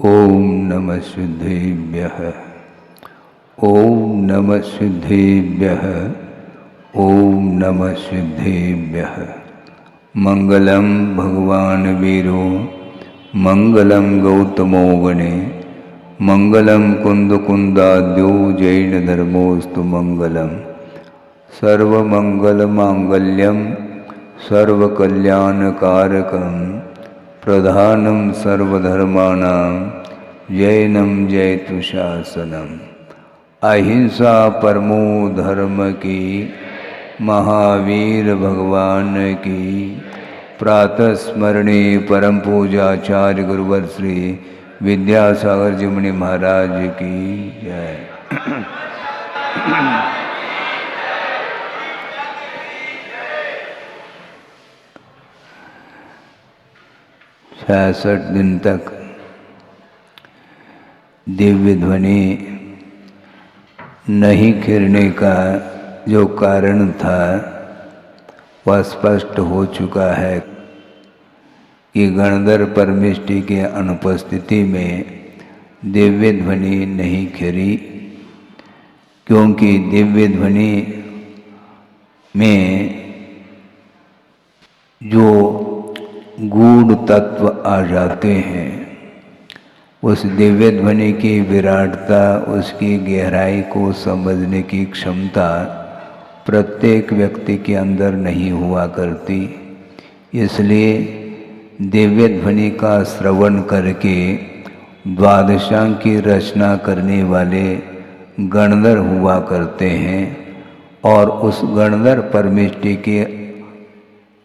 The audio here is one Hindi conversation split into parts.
ओम नमः सिद्धेभ्यः। ओम नमः सिद्धेभ्यः। ओम नमः सिद्धेभ्यः। मंगलम भगवान वीरो मंगलम गौतमो गणे मंगलम कुंद कुंदाद्यो जैन धर्मोस्तु मंगलम सर्वमंगल मांगल्यम सर्वकल्याणकारकम प्रधानम सर्वधर्माणां जैनम जयतु शासनम। अहिंसा परमो धर्म की महावीर भगवान की प्रातः स्मरणे परम पूजाचार्य गुरुवर श्री विद्यासागर जी मुनि महाराज की जय। 66 दिन तक दिव्य ध्वनि नहीं खिरने का जो कारण था वह स्पष्ट हो चुका है कि गणधर परमेष्टि के अनुपस्थिति में दिव्य ध्वनि नहीं खिरी, क्योंकि दिव्य ध्वनि में जो गूढ़ तत्व आ जाते हैं, उस दिव्य ध्वनि की विराटता, उसकी गहराई को समझने की क्षमता प्रत्येक व्यक्ति के अंदर नहीं हुआ करती। इसलिए दिव्य ध्वनि का श्रवण करके द्वादशांग की रचना करने वाले गणधर हुआ करते हैं, और उस गणधर परमेष्टि के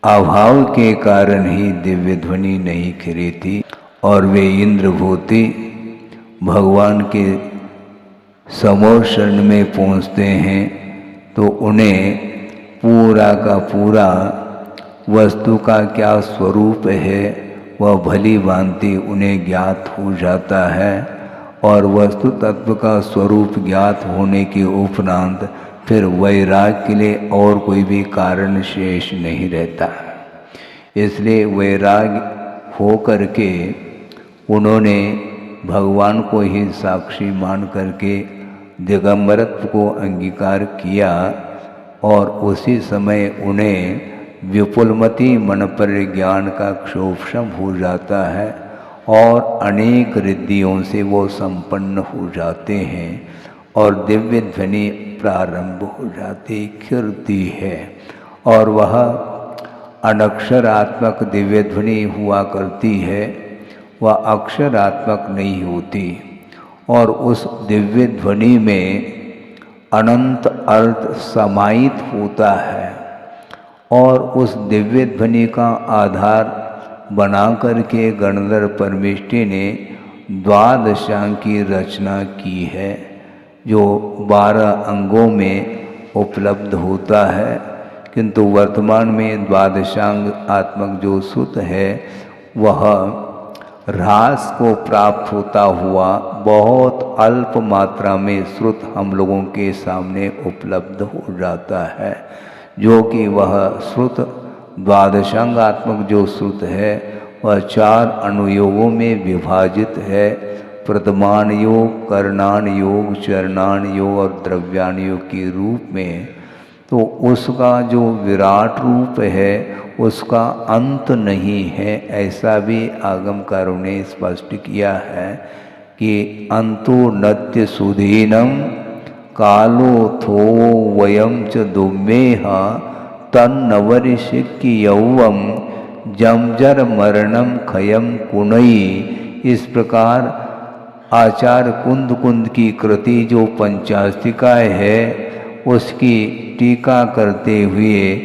अभाव के कारण ही दिव्य ध्वनि नहीं खिरी थी, और वे इंद्रभूति भगवान के समोर शरण में पहुँचते हैं तो उन्हें पूरा का पूरा वस्तु का क्या स्वरूप है वह भली भांति उन्हें ज्ञात हो जाता है, और वस्तु तत्व का स्वरूप ज्ञात होने के उपरांत फिर वैराग के लिए और कोई भी कारण शेष नहीं रहता। इसलिए वैराग हो करके उन्होंने भगवान को ही साक्षी मान करके दिगंबरत्व को अंगीकार किया, और उसी समय उन्हें विपुलमति मन पर ज्ञान का क्षोभशम हो जाता है, और अनेक रिद्धियों से वो संपन्न हो जाते हैं, और दिव्य ध्वनि प्रारंभ हो जाती, खिरती है, और वह अनक्षरात्मक दिव्य ध्वनि हुआ करती है, वह अक्षरात्मक नहीं होती। और उस दिव्य ध्वनि में अनंत अर्थ समाहित होता है, और उस दिव्य ध्वनि का आधार बना करके गणधर परमेष्टि ने द्वादशांग की रचना की है, जो 12 अंगों में उपलब्ध होता है। किंतु वर्तमान में द्वादशांग आत्मक जो सुत है वह ह्रास को प्राप्त होता हुआ बहुत अल्प मात्रा में श्रुत हम लोगों के सामने उपलब्ध हो जाता है, जो कि वह श्रुत द्वादशांगात्मक जो श्रुत है वह 4 अनुयोगों में विभाजित है। प्रथमान योग, करणान योग, चरणान योग और द्रव्यान योग के रूप में। तो उसका जो विराट रूप है उसका अंत नहीं है, ऐसा भी आगमकारों ने स्पष्ट किया है कि अंतो नत्य सुधीनम कालो थो वयम च दुमेह तन्नवरिशिक्की यौवम जमजर मरणम खयम कुणई। इस प्रकार आचार्य कुंद कुंद की कृति जो पंचास्तिकाय है उसकी टीका करते हुए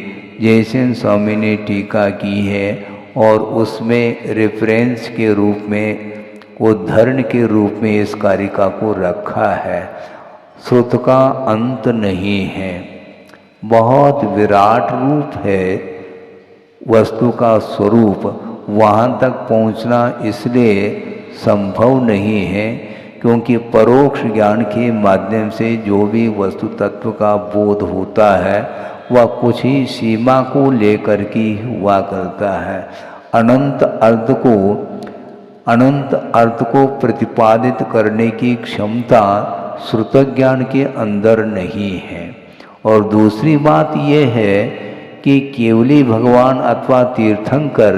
जयसेन स्वामी ने टीका की है, और उसमें रेफरेंस के रूप में, उद्धरण के रूप में इस कारिका को रखा है। श्रुत का अंत नहीं है, बहुत विराट रूप है वस्तु का स्वरूप। वहाँ तक पहुँचना इसलिए संभव नहीं है क्योंकि परोक्ष ज्ञान के माध्यम से जो भी वस्तु तत्व का बोध होता है वह कुछ ही सीमा को लेकर के हुआ करता है। अनंत अर्थ को अनंत अर्थ को प्रतिपादित करने की क्षमता श्रुत ज्ञान के अंदर नहीं है। और दूसरी बात यह है कि केवली भगवान अथवा तीर्थंकर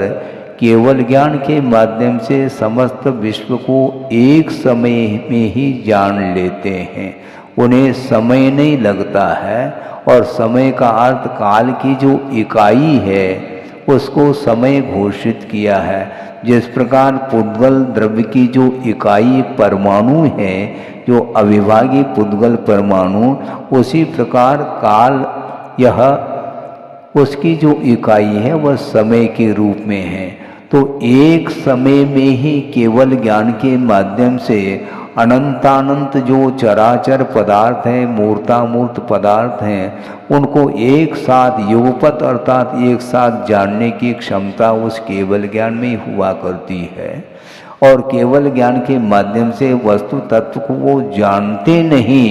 केवल ज्ञान के माध्यम से समस्त विश्व को एक समय में ही जान लेते हैं। उन्हें समय नहीं लगता है, और समय का अर्थ काल की जो इकाई है उसको समय घोषित किया है। जिस प्रकार पुद्गल द्रव्य की जो इकाई परमाणु है, जो अविभागी पुद्गल परमाणु, उसी प्रकार काल यह उसकी जो इकाई है वह समय के रूप में है। तो एक समय में ही केवल ज्ञान के माध्यम से अनंतानंत जो चराचर पदार्थ हैं, मूर्तामूर्त पदार्थ हैं, उनको एक साथ युगपत अर्थात एक साथ जानने की क्षमता उस केवल ज्ञान में हुआ करती है। और केवल ज्ञान के माध्यम से वस्तु तत्व को वो जानते नहीं,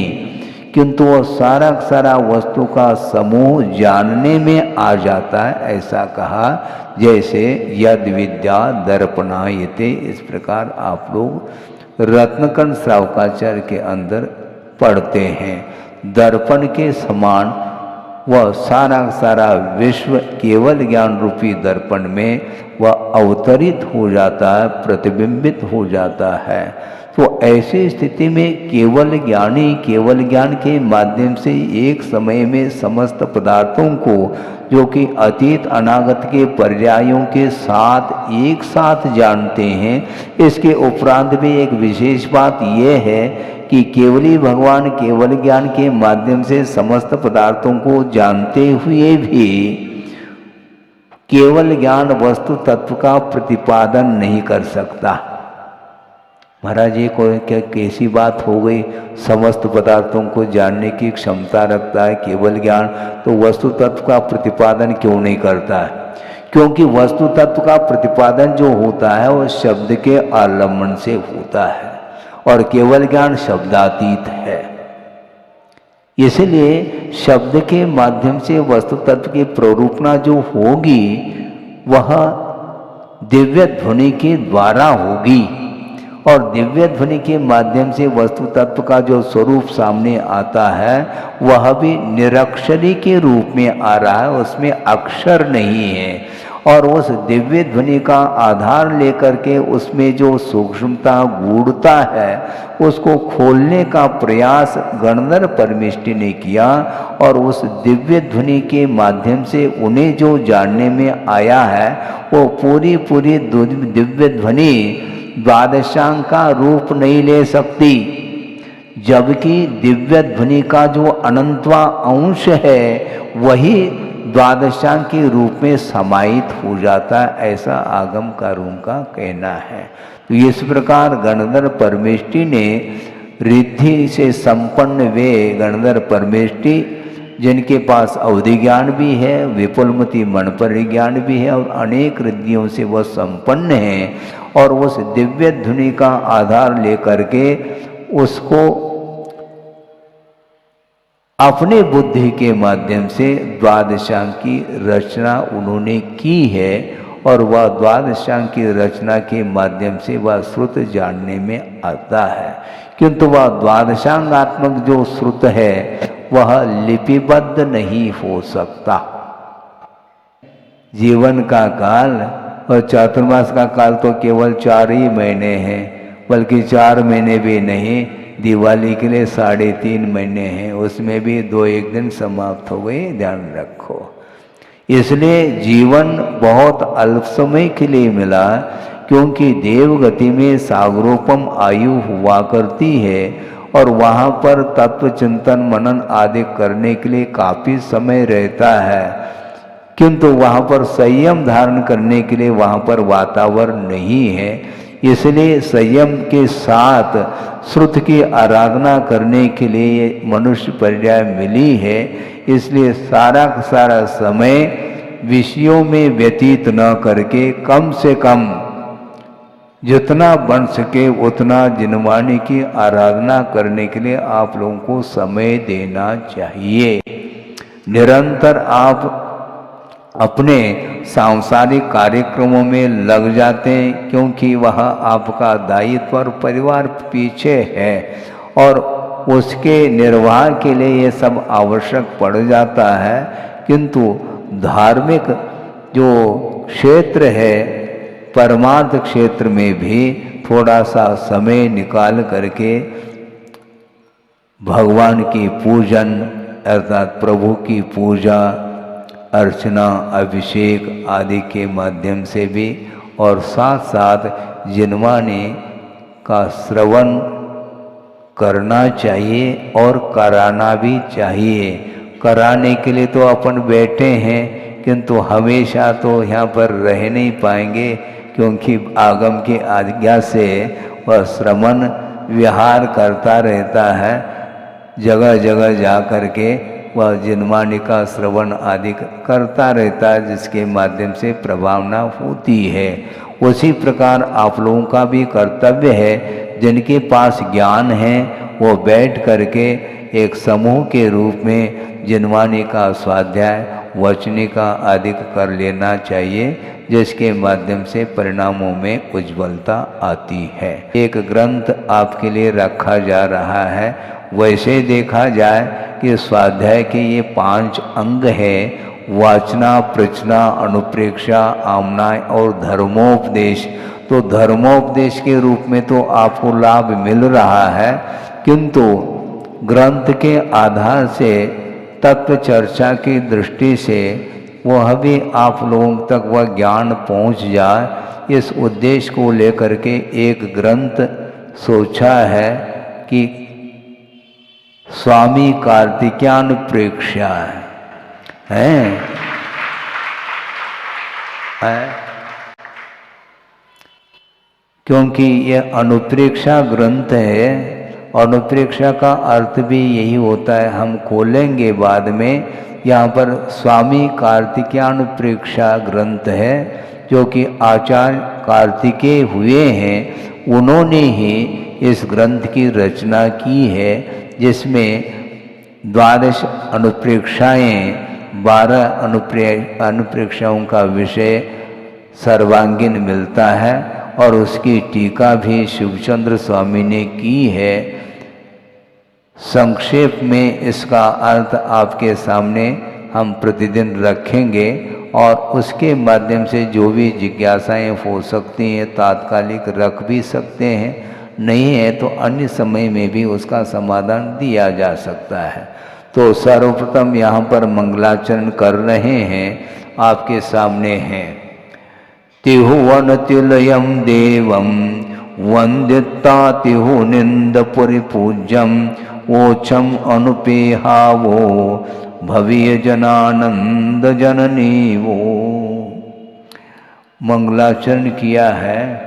किंतु वह सारा सारा वस्तु का समूह जानने में आ जाता है। ऐसा कहा जैसे यद विद्या दर्पणायते, इस प्रकार आप लोग रत्नकंठ श्रावकाचार्य के अंदर पढ़ते हैं। दर्पण के समान वह सारा सारा विश्व केवल ज्ञान रूपी दर्पण में वह अवतरित हो जाता है, प्रतिबिंबित हो जाता है। तो ऐसी स्थिति में केवल ज्ञानी केवल ज्ञान के माध्यम से एक समय में समस्त पदार्थों को, जो कि अतीत अनागत के पर्यायों के साथ एक साथ जानते हैं। इसके उपरांत भी एक विशेष बात यह है कि केवली भगवान केवल ज्ञान के माध्यम से समस्त पदार्थों को जानते हुए भी केवल ज्ञान वस्तु तत्व का प्रतिपादन नहीं कर सकता। महाराज ये कोई क्या कैसी बात हो गई, समस्त पदार्थों को जानने की क्षमता रखता है केवल ज्ञान, तो वस्तु तत्व का प्रतिपादन क्यों नहीं करता है? क्योंकि वस्तु तत्व का प्रतिपादन जो होता है वो शब्द के आलम्बन से होता है, और केवल ज्ञान शब्दातीत है। इसलिए शब्द के माध्यम से वस्तु तत्व की प्ररूपणा जो होगी वह दिव्य ध्वनि के द्वारा होगी, और दिव्य ध्वनि के माध्यम से वस्तु तत्व का जो स्वरूप सामने आता है वह भी निरक्षरी के रूप में आ रहा है, उसमें अक्षर नहीं है। और उस दिव्य ध्वनि का आधार लेकर के उसमें जो सूक्ष्मता गूढ़ता है उसको खोलने का प्रयास गणधर परमेष्टि ने किया, और उस दिव्य ध्वनि के माध्यम से उन्हें जो जानने में आया है वो पूरी पूरी दिव्य ध्वनि द्वादशांग का रूप नहीं ले सकती, जबकि दिव्य ध्वनि का जो अनंतवा अंश है वही द्वादशांग के रूप में समाहित हो जाता है। ऐसा आगमकारों का कहना है। तो इस प्रकार गणधर परमेष्टि ने रिद्धि से संपन्न वे गणधर परमेष्टि जिनके पास अवधि ज्ञान भी है, विपुलमति मणिपर ज्ञान भी है, और अनेक रिद्धियों से वह संपन्न है, और उस दिव्य ध्वनि का आधार लेकर के उसको अपने बुद्धि के माध्यम से द्वादशांग की रचना उन्होंने की है, और वह द्वादशांग की रचना के माध्यम से वह श्रुत जानने में आता है। किंतु वह द्वादशांगात्मक जो श्रुत है वह लिपिबद्ध नहीं हो सकता। जीवन का काल और चातुर्मास का काल तो केवल 4 ही महीने हैं, बल्कि 4 महीने भी नहीं, दिवाली के लिए 3.5 महीने हैं, उसमें भी 2-1 दिन समाप्त हो गए, ध्यान रखो। इसलिए जीवन बहुत अल्प समय के लिए मिला, क्योंकि देवगति में सागरोपम आयु हुआ करती है, और वहाँ पर तत्व चिंतन मनन आदि करने के लिए काफ़ी समय रहता है, किंतु वहाँ पर संयम धारण करने के लिए वहाँ पर वातावरण नहीं है। इसलिए संयम के साथ श्रुत की आराधना करने के लिए मनुष्य पर्याय मिली है। इसलिए सारा का सारा समय विषयों में व्यतीत न करके कम से कम जितना बन सके उतना जिनवाणी की आराधना करने के लिए आप लोगों को समय देना चाहिए। निरंतर आप अपने सांसारिक कार्यक्रमों में लग जाते हैं, क्योंकि वह आपका दायित्व और परिवार पीछे है और उसके निर्वाह के लिए ये सब आवश्यक पड़ जाता है। किंतु धार्मिक जो क्षेत्र है, परमार्थ क्षेत्र में भी थोड़ा सा समय निकाल करके भगवान की पूजन अर्थात प्रभु की पूजा अर्चना अभिषेक आदि के माध्यम से भी और साथ साथ जिनवाणी का श्रवण करना चाहिए और कराना भी चाहिए। कराने के लिए तो अपन बैठे हैं, किंतु हमेशा तो यहाँ पर रह नहीं पाएंगे, क्योंकि आगम की आज्ञा से वह श्रवण विहार करता रहता है। जगह जगह जा कर के वह जिनवाणी का श्रवण आदि करता रहता है, जिसके माध्यम से प्रभावना होती है। उसी प्रकार आप लोगों का भी कर्तव्य है, जिनके पास ज्ञान है वो बैठ करके एक समूह के रूप में जिनवाणी का स्वाध्याय वचनिका आदि कर लेना चाहिए, जिसके माध्यम से परिणामों में उज्ज्वलता आती है। एक ग्रंथ आपके लिए रखा जा रहा है। वैसे देखा जाए कि स्वाध्याय के ये 5 अंग है, वाचना, प्रचना, अनुप्रेक्षा, आमनाय और धर्मोपदेश। तो धर्मोपदेश के रूप में तो आपको लाभ मिल रहा है, किंतु ग्रंथ के आधार से तत्व चर्चा की दृष्टि से वह भी आप लोगों तक वह ज्ञान पहुंच जाए, इस उद्देश्य को लेकर के एक ग्रंथ सोचा है कि स्वामी कार्तिक्यान प्रेक्षा है। क्योंकि यह अनुप्रेक्षा ग्रंथ है। अनुप्रेक्षा का अर्थ भी यही होता है, हम खोलेंगे बाद में। यहाँ पर स्वामी कार्तिक्यान प्रेक्षा ग्रंथ है, जो कि आचार्य कार्तिकेय हुए हैं, उन्होंने ही इस ग्रंथ की रचना की है, जिसमें 12 अनुप्रेक्षाएँ 12 अनुप्रेक्षाओं का विषय सर्वांगीण मिलता है और उसकी टीका भी शिवचंद्र स्वामी ने की है। संक्षेप में इसका अर्थ आपके सामने हम प्रतिदिन रखेंगे और उसके माध्यम से जो भी जिज्ञासाएं हो सकती हैं तात्कालिक रख भी सकते हैं, नहीं है तो अन्य समय में भी उसका समाधान दिया जा सकता है। तो सर्वप्रथम यहाँ पर मंगलाचरण कर रहे हैं, आपके सामने हैं। तिहुवन तिलयम देवम वंदिता तिहु निंद परिपूज्यम ओछम अनुपेहावो भवीय जनानंद जननी वो। मंगलाचरण किया है।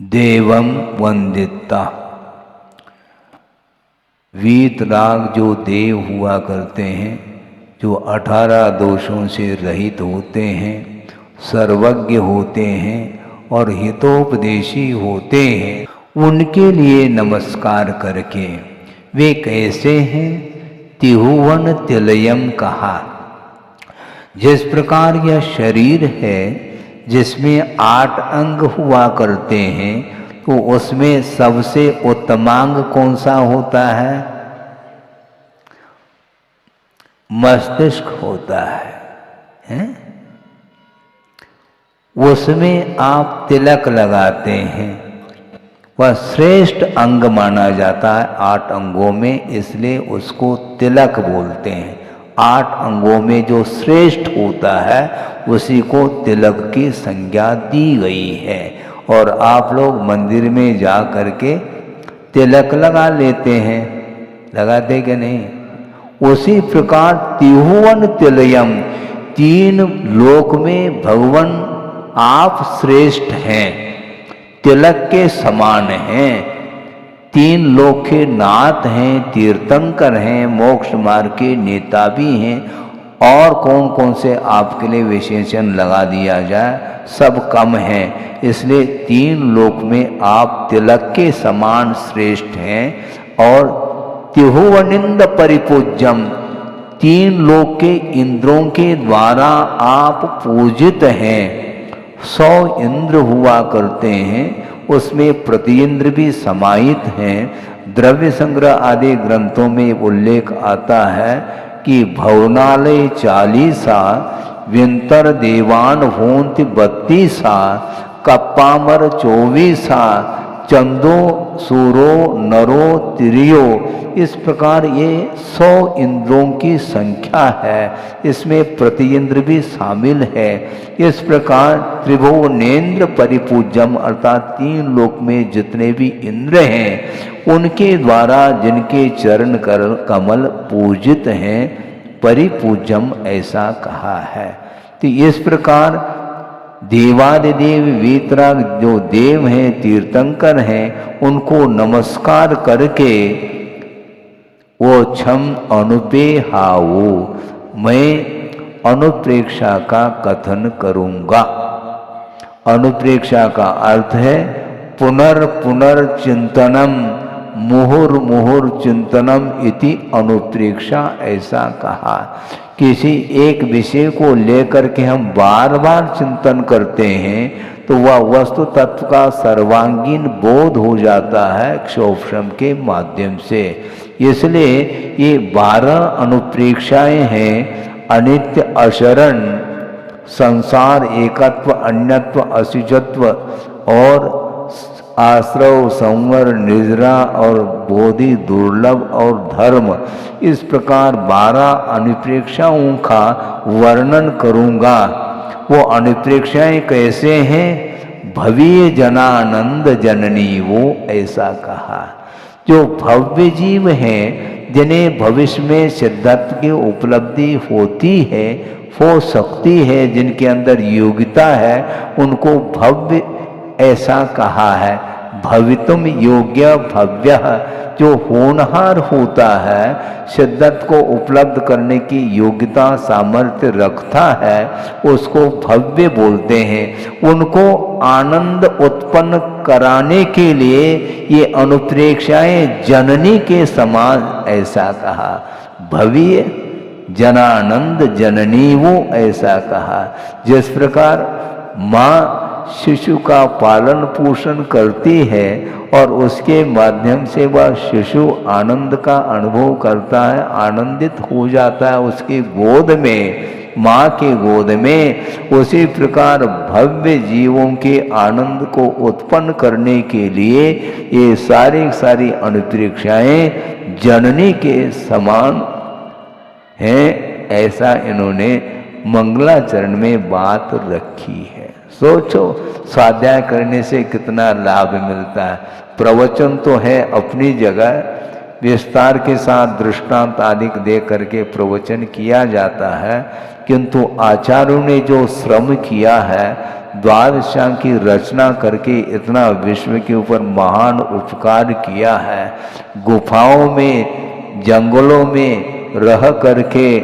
देवम वंदिता, वीतराग जो देव हुआ करते हैं, जो 18 दोषों से रहित होते हैं, सर्वज्ञ होते हैं और हितोपदेशी होते हैं, उनके लिए नमस्कार करके। वे कैसे हैं? तिहुवन तिलयम कहा। जिस प्रकार यह शरीर है जिसमें 8 अंग हुआ करते हैं, तो उसमें सबसे उत्तमांग कौन सा होता है? मस्तिष्क होता है? उसमें आप तिलक लगाते हैं, वह श्रेष्ठ अंग माना जाता है 8 अंगों में, इसलिए उसको तिलक बोलते हैं। 8 अंगों में जो श्रेष्ठ होता है उसी को तिलक की संज्ञा दी गई है। और आप लोग मंदिर में जा करके तिलक लगा लेते हैं, लगाते कि नहीं? उसी प्रकार तिहुवन तिलयम, 3 लोक में भगवान आप श्रेष्ठ हैं, तिलक के समान हैं। 3 लोक के नाथ हैं, तीर्थंकर हैं, मोक्ष मार्ग के नेता भी हैं। और कौन कौन से आपके लिए विशेषण लगा दिया जाए, सब कम हैं। इसलिए 3 लोक में आप तिलक के समान श्रेष्ठ हैं और त्रिभुवनिंद परिपूज्यम, 3 लोक के इंद्रों के द्वारा आप पूजित हैं। 100 इंद्र हुआ करते हैं, उसमें प्रति इंद्र भी समाहित हैं। द्रव्य संग्रह आदि ग्रंथों में उल्लेख आता है कि भवनालय 40, विंतर देवान होंति 32, कप्पामर 24, चंदो सूरो नरो तिरियो। इस प्रकार ये 100 इंद्रों की संख्या है, इसमें प्रति इंद्र भी शामिल है। इस प्रकार त्रिभुवनेन्द्र परिपूज्यम अर्थात 3 लोक में जितने भी इंद्र हैं उनके द्वारा जिनके चरण कमल पूजित हैं, परिपूज्यम ऐसा कहा है। तो इस प्रकार देवादिदेव वीतराग जो देव हैं, तीर्थंकर हैं, उनको नमस्कार करके वो छम अनुपे हाओ, मैं अनुप्रेक्षा का कथन करूंगा। अनुप्रेक्षा का अर्थ है पुनर्चिंतनम, मुहुर्मुहुर चिंतनम इति अनुप्रेक्षा ऐसा कहा। किसी एक विषय को लेकर के हम बार बार चिंतन करते हैं तो वह वस्तु तत्व का सर्वांगीण बोध हो जाता है क्षोभशम के माध्यम से। इसलिए ये 12 अनुप्रेक्षाएं हैं। अनित्य, अशरण, संसार, एकत्व, अन्यत्व, असिजत्व और आश्रव, संवर, निद्रा और बोधि, दुर्लभ और धर्म, इस प्रकार 12 अनुप्रेक्षाओं का वर्णन करूंगा। वो अनुप्रेक्षाएं कैसे हैं? भवीय जनानंद जननी, वो ऐसा कहा। जो भव्य जीव हैं, जिन्हें भविष्य में सिद्धत्व की उपलब्धि होती है, हो सकती है, जिनके अंदर योग्यता है, उनको भव्य ऐसा कहा है। भवितुम योग्य भव्य, जो होनहार होता है, सिद्धत्व को उपलब्ध करने की योग्यता सामर्थ्य रखता है, उसको भव्य बोलते हैं। उनको आनंद उत्पन्न कराने के लिए ये अनुप्रेक्षाएं जननी के समान ऐसा कहा। भव्य जनानंद जननी, वो ऐसा कहा। जिस प्रकार माँ शिशु का पालन पोषण करती है और उसके माध्यम से वह शिशु आनंद का अनुभव करता है, आनंदित हो जाता है उसके गोद में, माँ के गोद में, उसी प्रकार भव्य जीवों के आनंद को उत्पन्न करने के लिए ये सारी अनुप्रेक्षाएं जननी के समान हैं, ऐसा इन्होंने मंगलाचरण में बात रखी है। सोचो स्वाध्याय करने से कितना लाभ मिलता है। प्रवचन तो है अपनी जगह, विस्तार के साथ दृष्टांत आदि दे करके प्रवचन किया जाता है, किंतु आचार्यों ने जो श्रम किया है, द्वादशांग की रचना करके इतना विश्व के ऊपर महान उपकार किया है। गुफाओं में, जंगलों में रह करके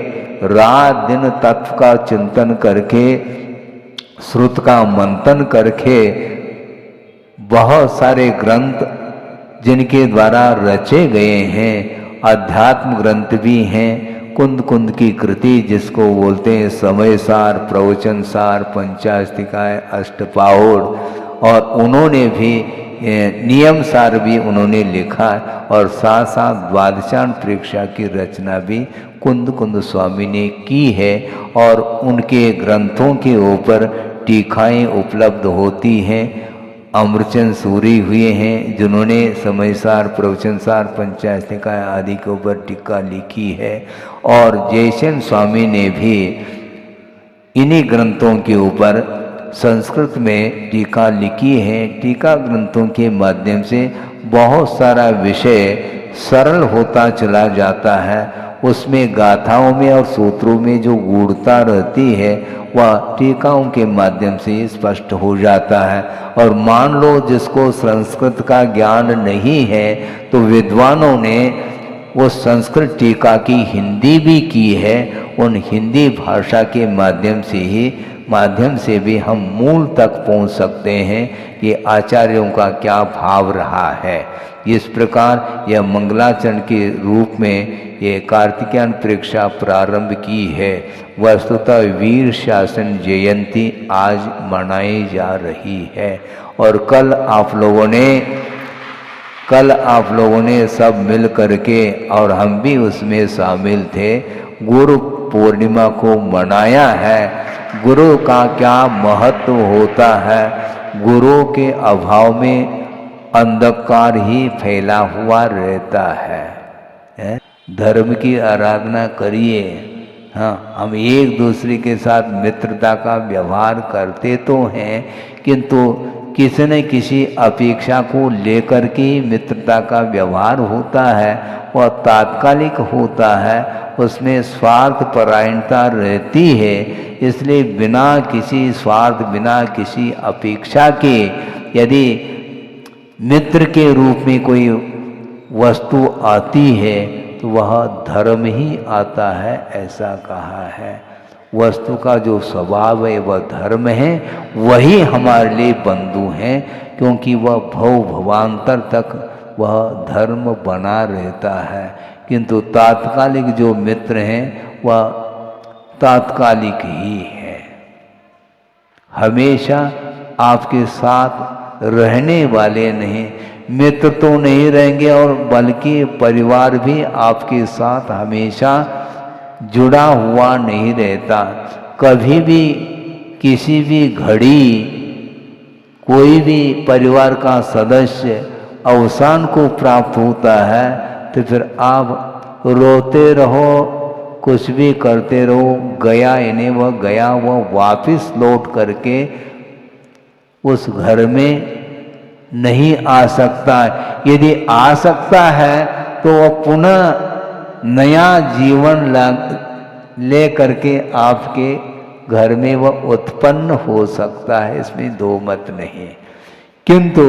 रात दिन तत्व का चिंतन करके, श्रुत का मंथन करके, बहुत सारे ग्रंथ जिनके द्वारा रचे गए हैं, अध्यात्म ग्रंथ भी हैं। कुंद कुंद की कृति जिसको बोलते हैं समय सार, प्रवचन सार, पंचास्तिकाय, अष्टपाहुड़, और उन्होंने भी नियम सार भी उन्होंने लिखा, और साथ साथ द्वादशांग प्रेक्षा की रचना भी कुंद कुंद स्वामी ने की है, और उनके ग्रंथों के ऊपर टीकाएँ उपलब्ध होती हैं। अमृतचंद सूरी हुए हैं जिन्होंने समयसार, प्रवचनसार, पंचास्तिकाय आदि के ऊपर टीका लिखी है, और जयसेन स्वामी ने भी इन्हीं ग्रंथों के ऊपर संस्कृत में टीका लिखी है। टीका ग्रंथों के माध्यम से बहुत सारा विषय सरल होता चला जाता है, उसमें गाथाओं में और सूत्रों में जो गूढ़ता रहती है वह टीकाओं के माध्यम से स्पष्ट हो जाता है। और मान लो जिसको संस्कृत का ज्ञान नहीं है तो विद्वानों ने वो संस्कृत टीका की हिंदी भी की है, उन हिंदी भाषा के माध्यम से भी हम मूल तक पहुंच सकते हैं कि आचार्यों का क्या भाव रहा है। इस प्रकार यह मंगलाचरण के रूप में ये कार्तिकेयन परीक्षा प्रारंभ की है। वस्तुतः वीर शासन जयंती आज मनाई जा रही है और कल आप लोगों ने सब मिल करके, और हम भी उसमें शामिल थे, गुरु पूर्णिमा को मनाया है। गुरु का क्या महत्व होता है। गुरु के अभाव में अंधकार ही फैला हुआ रहता है। धर्म की आराधना करिए। हाँ, हम एक दूसरे के साथ मित्रता का व्यवहार करते तो हैं, किंतु किसी न किसी अपेक्षा को लेकर के मित्रता का व्यवहार होता है, वह तात्कालिक होता है, उसमें स्वार्थ परायणता रहती है। इसलिए बिना किसी स्वार्थ, बिना किसी अपेक्षा के यदि मित्र के रूप में कोई वस्तु आती है तो वह धर्म ही आता है, ऐसा कहा है। वस्तु का जो स्वभाव है वह धर्म है, वही हमारे लिए बंधु हैं, क्योंकि वह भवांतर तक वह धर्म बना रहता है। किंतु तात्कालिक जो मित्र हैं वह तात्कालिक ही है, हमेशा आपके साथ रहने वाले नहीं। मित्र तो नहीं रहेंगे और बल्कि परिवार भी आपके साथ हमेशा जुड़ा हुआ नहीं रहता। कभी भी किसी भी घड़ी कोई भी परिवार का सदस्य अवसान को प्राप्त होता है तो फिर आप रोते रहो, कुछ भी करते रहो, गया इन्हें वह गया, वह वापस लौट करके उस घर में नहीं आ सकता। यदि आ सकता है तो वह पुनः नया जीवन ले करके आपके घर में वह उत्पन्न हो सकता है, इसमें दो मत नहीं। किंतु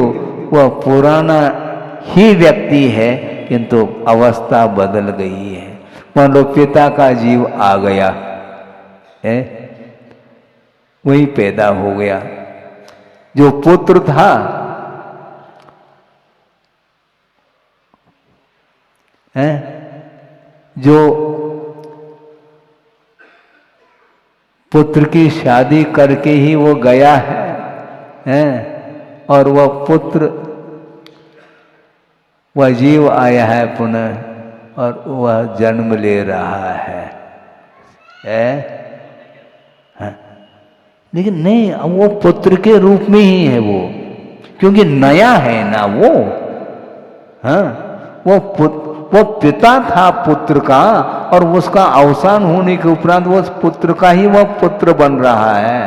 वह पुराना ही व्यक्ति है, किंतु अवस्था बदल गई है। मान लो पिता का जीव आ गया है, वही पैदा हो गया। जो पुत्र था है, जो पुत्र की शादी करके ही वो गया है, और वह पुत्र, वह जीव आया है पुनः और वह जन्म ले रहा है। लेकिन नहीं, वो पुत्र के रूप में ही है वो, क्योंकि नया है ना वो। हाँ, वो पिता था पुत्र का, और उसका अवसान होने के उपरांत वो पुत्र का ही वह पुत्र बन रहा है।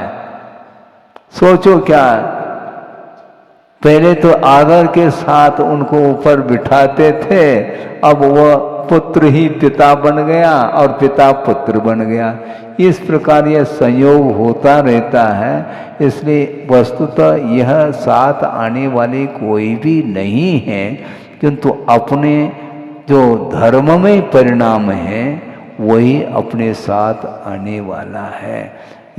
सोचो क्या, पहले तो आदर के साथ उनको ऊपर बिठाते थे, अब वह पुत्र ही पिता बन गया और पिता पुत्र बन गया। इस प्रकार यह संयोग होता रहता है। इसलिए वस्तुतः यह साथ आने वाले कोई भी नहीं है, किंतु अपने जो धर्ममय परिणाम है वही अपने साथ आने वाला है।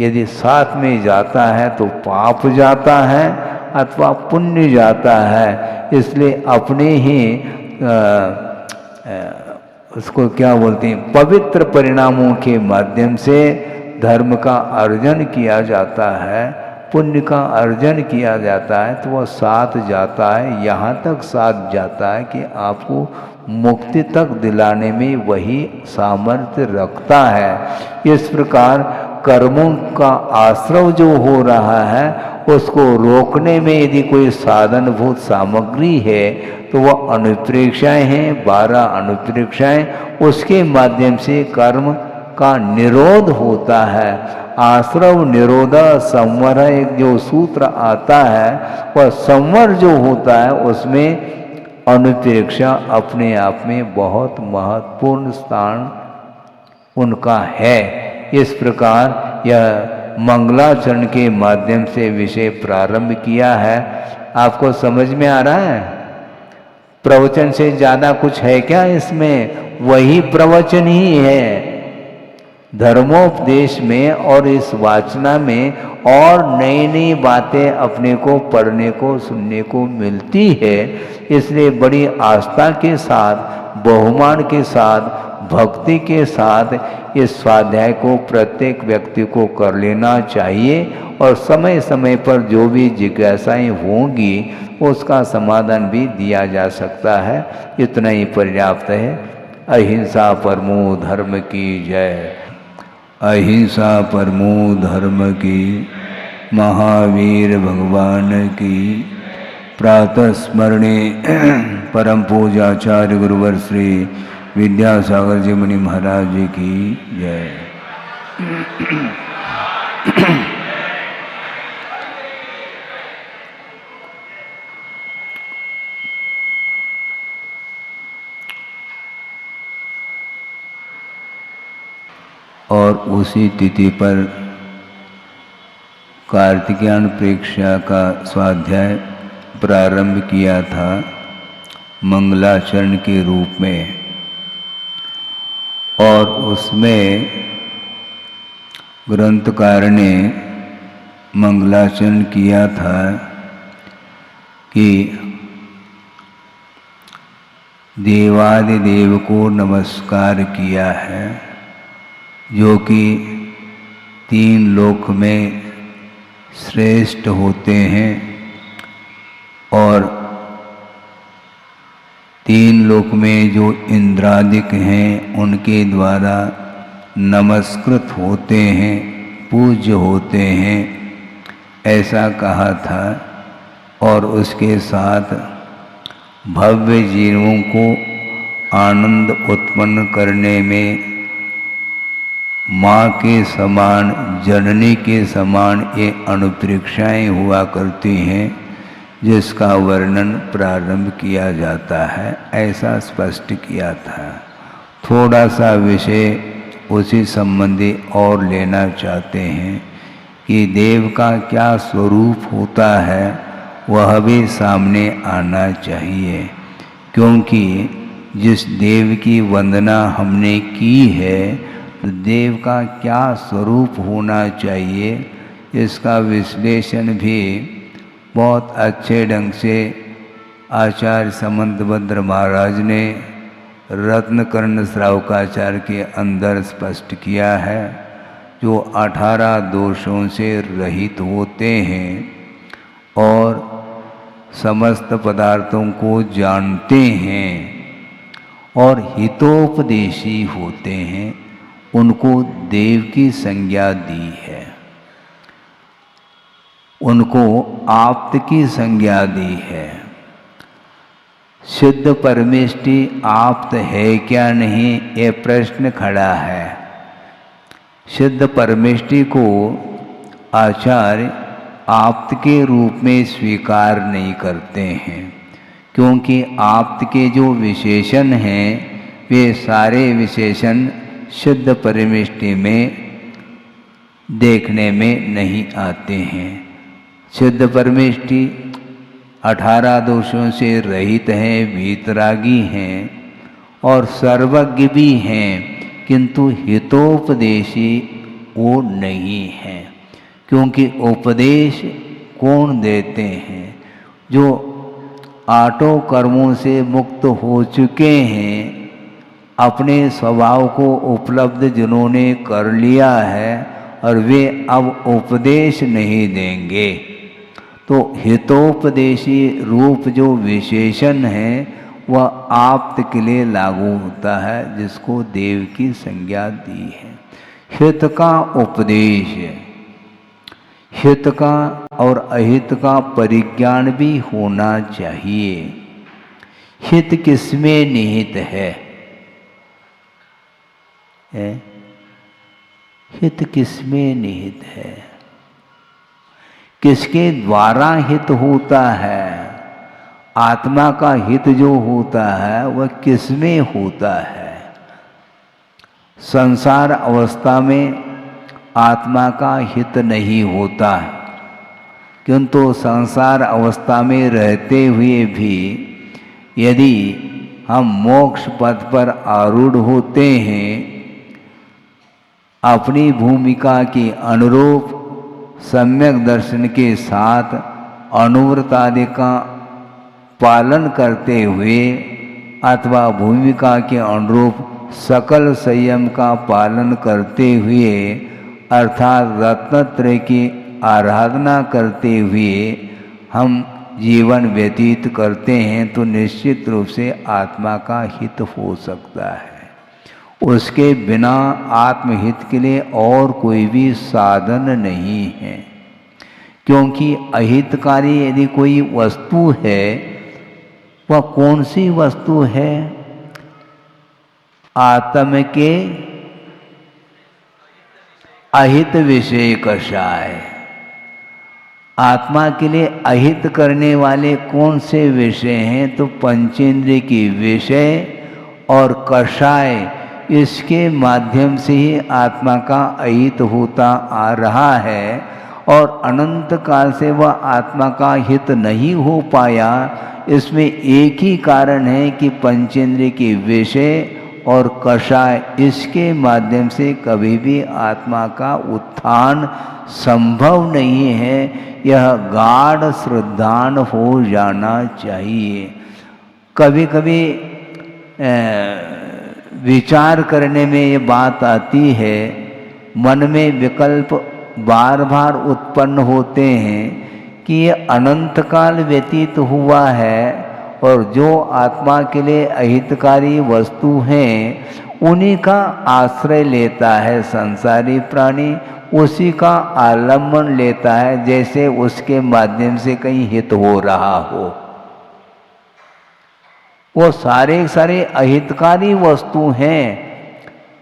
यदि साथ में जाता है तो पाप जाता है अथवा पुण्य जाता है। इसलिए अपने ही उसको क्या बोलते हैं, पवित्र परिणामों के माध्यम से धर्म का अर्जन किया जाता है, पुण्य का अर्जन किया जाता है, तो वह साथ जाता है, यहाँ तक साथ जाता है कि आपको मुक्ति तक दिलाने में वही सामर्थ्य रखता है। इस प्रकार कर्मों का आश्रव जो हो रहा है उसको रोकने में यदि कोई साधनभूत सामग्री है तो वह अनुप्रेक्षाएं हैं, 12 अनुप्रेक्षाएं, उसके माध्यम से कर्म का निरोध होता है। आश्रव निरोध संवर एक जो सूत्र आता है, वह संवर जो होता है उसमें अनुप्रेक्षा अपने आप में बहुत महत्वपूर्ण स्थान उनका है। इस प्रकार यह मंगलाचरण के माध्यम से विषय प्रारंभ किया है। आपको समझ में आ रहा है? प्रवचन से ज़्यादा कुछ है क्या इसमें? वही प्रवचन ही है। धर्मोपदेश में और इस वाचना में और नई नई बातें अपने को पढ़ने को सुनने को मिलती है। इसलिए बड़ी आस्था के साथ, बहुमान के साथ, भक्ति के साथ इस स्वाध्याय को प्रत्येक व्यक्ति को कर लेना चाहिए और समय समय पर जो भी जिज्ञासाएं होंगी उसका समाधान भी दिया जा सकता है। इतना ही पर्याप्त है। अहिंसा परमो धर्म की जय। अहिंसा परमो धर्म की। महावीर भगवान की। प्रातः स्मरणे परम पूज्याचार्य गुरुवर श्री विद्यासागर जी मुनि महाराज जी की जय। और उसी तिथि पर कार्तिकेयन प्रेक्षा का स्वाध्याय प्रारंभ किया था मंगलाचरण के रूप में। और उसमें ग्रंथकार ने मंगलाचरण किया था कि देवादिदेव को नमस्कार किया है, जो कि 3 लोक में श्रेष्ठ होते हैं और 3 लोक में जो इंद्रादिक हैं उनके द्वारा नमस्कृत होते हैं, पूज्य होते हैं, ऐसा कहा था। और उसके साथ भव्य जीवों को आनंद उत्पन्न करने में माँ के समान, जननी के समान ये अनुप्रेक्षाएँ हुआ करती हैं, जिसका वर्णन प्रारंभ किया जाता है, ऐसा स्पष्ट किया था। थोड़ा सा विषय उसी संबंधी और लेना चाहते हैं कि देव का क्या स्वरूप होता है, वह भी सामने आना चाहिए। क्योंकि जिस देव की वंदना हमने की है, तो देव का क्या स्वरूप होना चाहिए, इसका विश्लेषण भी बहुत अच्छे ढंग से आचार्य समंतभद्र महाराज ने रत्नकर्ण श्रावकाचार्य के अंदर स्पष्ट किया है। जो 18 दोषों से रहित होते हैं और समस्त पदार्थों को जानते हैं और हितोपदेशी होते हैं, उनको देव की संज्ञा दी है, उनको आप्त की संज्ञा दी है। सिद्ध परमेष्टि आप्त है क्या नहीं, ये प्रश्न खड़ा है। सिद्ध परमेष्टि को आचार्य आप्त के रूप में स्वीकार नहीं करते हैं, क्योंकि आप्त के जो विशेषण हैं वे सारे विशेषण सिद्ध परमेष्टि में देखने में नहीं आते हैं। सिद्ध परमेष्टि 18 दोषों से रहित हैं, वीतरागी हैं और सर्वज्ञ भी हैं, किंतु हितोपदेशी वो नहीं हैं। क्योंकि उपदेश कौन देते हैं? जो आठों कर्मों से मुक्त हो चुके हैं, अपने स्वभाव को उपलब्ध जिन्होंने कर लिया है, और वे अब उपदेश नहीं देंगे। तो हितोपदेशी रूप जो विशेषण है वह आप्त के लिए लागू होता है, जिसको देव की संज्ञा दी है। हित का उपदेश है, हित का और अहित का परिज्ञान भी होना चाहिए। हित किसमें निहित है? हित किसमें निहित है? किसके द्वारा हित होता है? आत्मा का हित जो होता है वह किसमें होता है? संसार अवस्था में आत्मा का हित नहीं होता है, किंतु संसार अवस्था में रहते हुए भी यदि हम मोक्ष पथ पर आरूढ़ होते हैं, अपनी भूमिका के अनुरूप सम्यक दर्शन के साथ अनुव्रत आदि का पालन करते हुए अथवा भूमिका के अनुरूप सकल संयम का पालन करते हुए अर्थात रत्नत्रय की आराधना करते हुए हम जीवन व्यतीत करते हैं तो निश्चित रूप से आत्मा का हित हो सकता है। उसके बिना आत्महित के लिए और कोई भी साधन नहीं है, क्योंकि अहितकारी यदि कोई वस्तु है वह कौन सी वस्तु है? आत्म के अहित विषय कषाय। आत्मा के लिए अहित करने वाले कौन से विषय हैं? तो पंचेंद्रिय के विषय और कषाय, इसके माध्यम से ही आत्मा का अहित होता आ रहा है और अनंत काल से वह आत्मा का हित नहीं हो पाया। इसमें एक ही कारण है कि पंचेंद्रिय के विषय और कषाय, इसके माध्यम से कभी भी आत्मा का उत्थान संभव नहीं है। यह गाढ़ श्रद्धान हो जाना चाहिए। कभी कभी विचार करने में ये बात आती है, मन में विकल्प बार बार उत्पन्न होते हैं कि ये अनंत काल व्यतीत हुआ है और जो आत्मा के लिए अहितकारी वस्तु हैं उन्हीं का आश्रय लेता है संसारी प्राणी, उसी का आलम्बन लेता है जैसे उसके माध्यम से कहीं हित हो रहा हो। वो सारे सारे अहितकारी वस्तु हैं,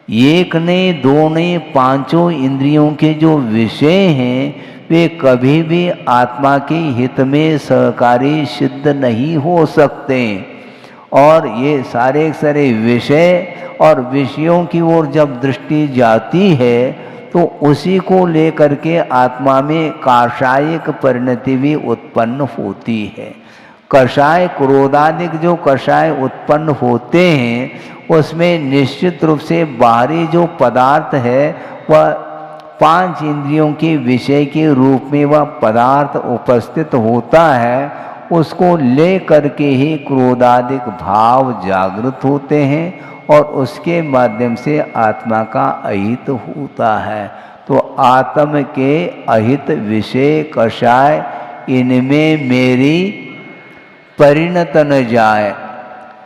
एक नहीं दो नहीं पांचों इंद्रियों के जो विषय हैं वे कभी भी आत्मा के हित में सहकारी सिद्ध नहीं हो सकते। और ये सारे सारे विषय और विषयों की ओर जब दृष्टि जाती है तो उसी को लेकर के आत्मा में काषायिक परिणति भी उत्पन्न होती है। कषाय क्रोधादिक जो कषाय उत्पन्न होते हैं उसमें निश्चित रूप से बाहरी जो पदार्थ है वह पांच इंद्रियों के विषय के रूप में वह पदार्थ उपस्थित होता है, उसको ले करके ही क्रोधादिक भाव जागृत होते हैं और उसके माध्यम से आत्मा का अहित होता है। तो आत्म के अहित विषय कषाय इनमें मेरी परिणत न जाए।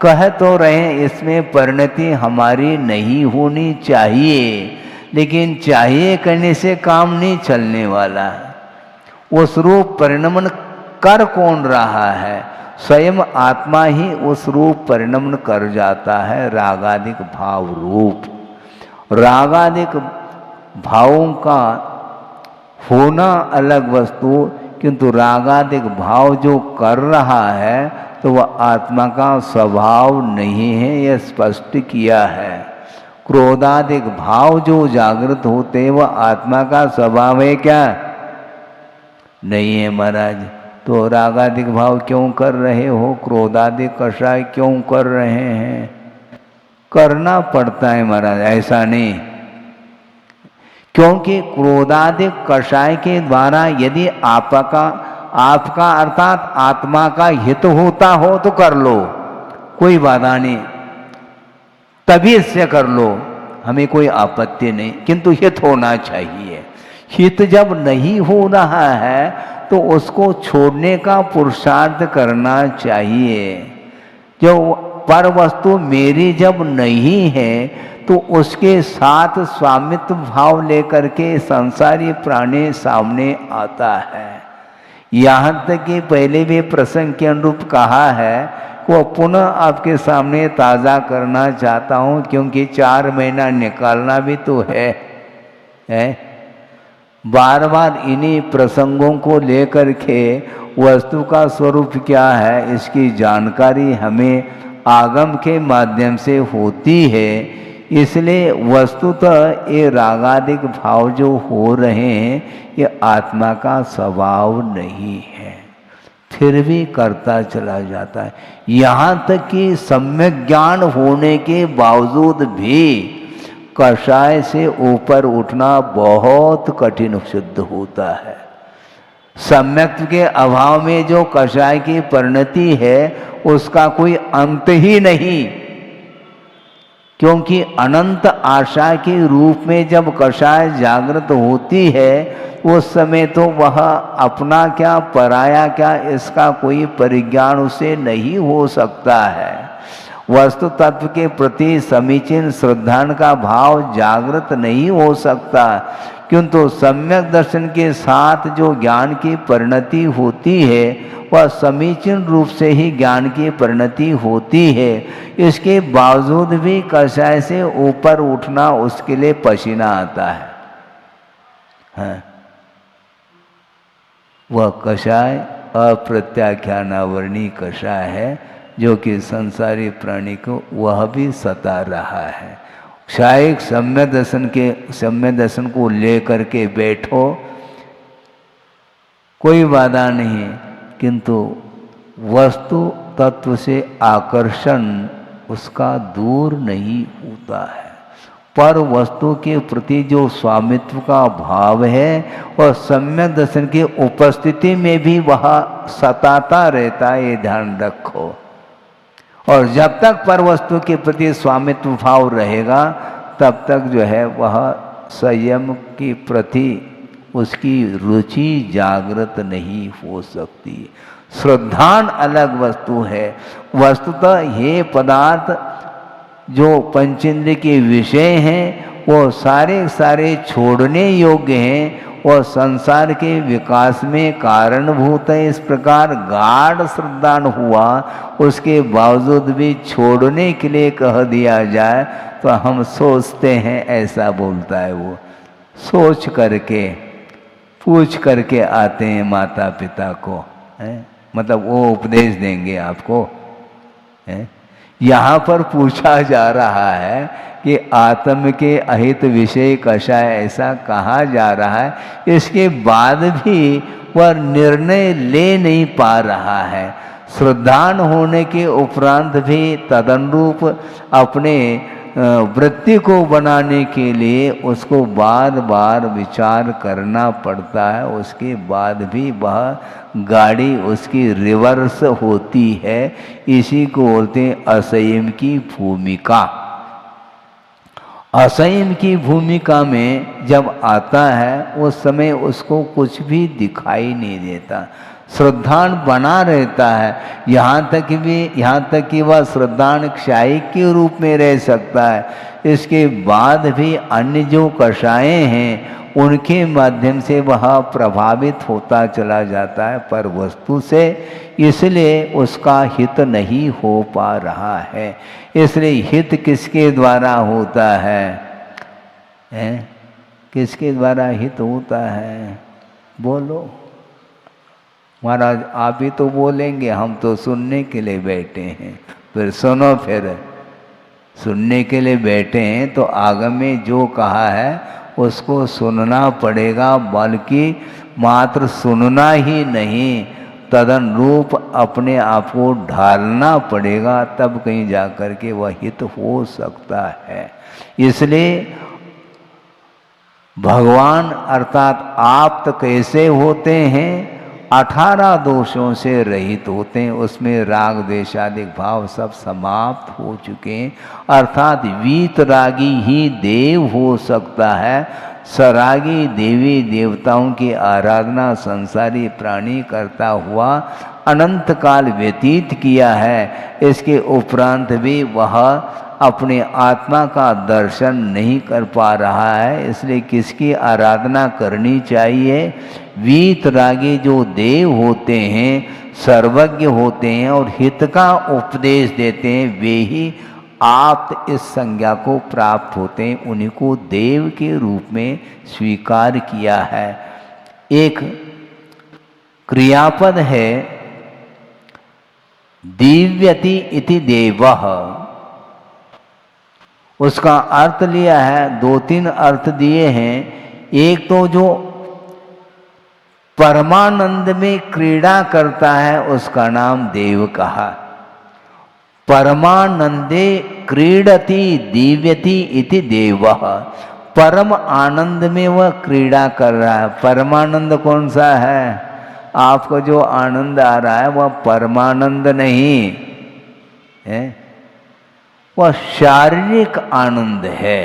कह तो रहे इसमें परिणति हमारी नहीं होनी चाहिए, लेकिन चाहिए करने से काम नहीं चलने वाला। उस रूप परिणमन कर कौन रहा है? स्वयं आत्मा ही उस रूप परिणमन कर जाता है, रागादिक भाव रूप। रागादिक भावों का होना अलग वस्तु, किंतु रागादिक भाव जो कर रहा है तो वह आत्मा का स्वभाव नहीं है, यह स्पष्ट किया है। क्रोधादिक भाव जो जागृत होते हैं वह आत्मा का स्वभाव है क्या? नहीं है महाराज। तो रागादिक भाव क्यों कर रहे हो? क्रोधादिक कषाय क्यों कर रहे हैं? करना पड़ता है महाराज, ऐसा नहीं। क्योंकि क्रोधादिक कषाय के द्वारा यदि आपका अर्थात आत्मा का हित होता हो तो कर लो, कोई बाधा नहीं, तभी से कर लो, हमें कोई आपत्ति नहीं, किंतु हित होना चाहिए। हित जब नहीं हो रहा है तो उसको छोड़ने का पुरुषार्थ करना चाहिए। जो पर वस्तु मेरी जब नहीं है तो उसके साथ स्वामित्व भाव लेकर के संसारी प्राणी सामने आता है। यहाँ तक कि पहले भी प्रसंग के अनुरूप कहा है वो पुनः आपके सामने ताज़ा करना चाहता हूँ, क्योंकि 4 महीना निकालना भी तो है। बार बार इन्हीं प्रसंगों को लेकर के वस्तु का स्वरूप क्या है इसकी जानकारी हमें आगम के माध्यम से होती है। इसलिए वस्तुतः ये रागादिक भाव जो हो रहे हैं ये आत्मा का स्वभाव नहीं है, फिर भी करता चला जाता है। यहाँ तक कि सम्यक ज्ञान होने के बावजूद भी कषाय से ऊपर उठना बहुत कठिन सिद्ध होता है। सम्यक्त्व के अभाव में जो कषाय की परिणति है उसका कोई अंत ही नहीं, क्योंकि अनंत आशा के रूप में जब कषाय जागृत होती है उस समय तो वह अपना क्या पराया क्या इसका कोई परिज्ञान उसे नहीं हो सकता है। वस्तु तत्व के प्रति समीचीन श्रद्धा का भाव जागृत नहीं हो सकता, किंतु सम्यक दर्शन के साथ जो ज्ञान की परिणति होती है वह समीचीन रूप से ही ज्ञान की परिणति होती है। इसके बावजूद भी कषाय से ऊपर उठना उसके लिए पसीना आता है, हाँ। वह कषाय अप्रत्याख्यानावर्णी कषाय है जो कि संसारी प्राणी को वह भी सता रहा है। शायद सम्य दर्शन को लेकर के बैठो, कोई बाधा नहीं, किंतु वस्तु तत्व से आकर्षण उसका दूर नहीं होता है। पर वस्तु के प्रति जो स्वामित्व का भाव है और सम्यक दर्शन की उपस्थिति में भी वह सताता रहता है, ये ध्यान रखो। और जब तक पर वस्तु के प्रति स्वामित्व भाव रहेगा तब तक जो है वह संयम की प्रति उसकी रुचि जागृत नहीं हो सकती। श्रद्धान अलग वस्तु है। वस्तुतः ये पदार्थ जो पंचेंद्रिय के विषय हैं वो सारे सारे छोड़ने योग्य हैं और संसार के विकास में कारणभूत है। इस प्रकार गाढ़ श्रद्धान हुआ, उसके बावजूद भी छोड़ने के लिए कह दिया जाए तो हम सोचते हैं, ऐसा बोलता है वो। सोच करके पूछ करके आते हैं माता पिता को, है? मतलब वो उपदेश देंगे आपको, है? यहाँ पर पूछा जा रहा है कि आत्म के अहित विषय कषाय ऐसा कहा जा रहा है, इसके बाद भी वह निर्णय ले नहीं पा रहा है। श्रद्धान होने के उपरांत भी तदनुरूप अपने वृत्ति को बनाने के लिए उसको बार बार विचार करना पड़ता है। उसके बाद भी वह गाड़ी उसकी रिवर्स होती है। इसी को बोलते हैं असंयम की भूमिका। असंयम की भूमिका में जब आता है उस समय उसको कुछ भी दिखाई नहीं देता, श्रद्धान बना रहता है। यहाँ तक कि वह श्रद्धान क्षायिक के रूप में रह सकता है। इसके बाद भी अन्य जो कषायें हैं उनके माध्यम से वह प्रभावित होता चला जाता है पर वस्तु से, इसलिए उसका हित नहीं हो पा रहा है। इसलिए हित किसके द्वारा होता है? किसके द्वारा हित होता है? बोलो महाराज, आप ही तो बोलेंगे, हम तो सुनने के लिए बैठे हैं। फिर सुनो, फिर सुनने के लिए बैठे हैं तो आगे में जो कहा है उसको सुनना पड़ेगा, बल्कि मात्र सुनना ही नहीं, तदनुरूप अपने आप को ढालना पड़ेगा, तब कहीं जाकर के वह हित हो सकता है। इसलिए भगवान अर्थात आप तो कैसे होते हैं? 18 दोषों से रहित होते हैं। उसमें राग द्वेषादिक भाव सब समाप्त हो चुके हैं। अर्थात वीतरागी ही देव हो सकता है। सरागी देवी देवताओं की आराधना संसारी प्राणी करता हुआ अनंत काल व्यतीत किया है। इसके उपरांत भी वह अपने आत्मा का दर्शन नहीं कर पा रहा है। इसलिए किसकी आराधना करनी चाहिए? वीतरागी जो देव होते हैं, सर्वज्ञ होते हैं और हित का उपदेश देते हैं, वे ही आप इस संज्ञा को प्राप्त होते हैं। उन्हीं को देव के रूप में स्वीकार किया है। एक क्रियापद है दिव्यति इति देवः। उसका अर्थ लिया है, 2-3 अर्थ दिए हैं। एक तो जो परमानंद में क्रीड़ा करता है उसका नाम देव कहा। परमानंदे क्रीडति दिव्यति इति देवः। परम आनंद में वह क्रीड़ा कर रहा है। परमानंद कौन सा है? आपको जो आनंद आ रहा है वह परमानंद नहीं है, वह शारीरिक आनंद है,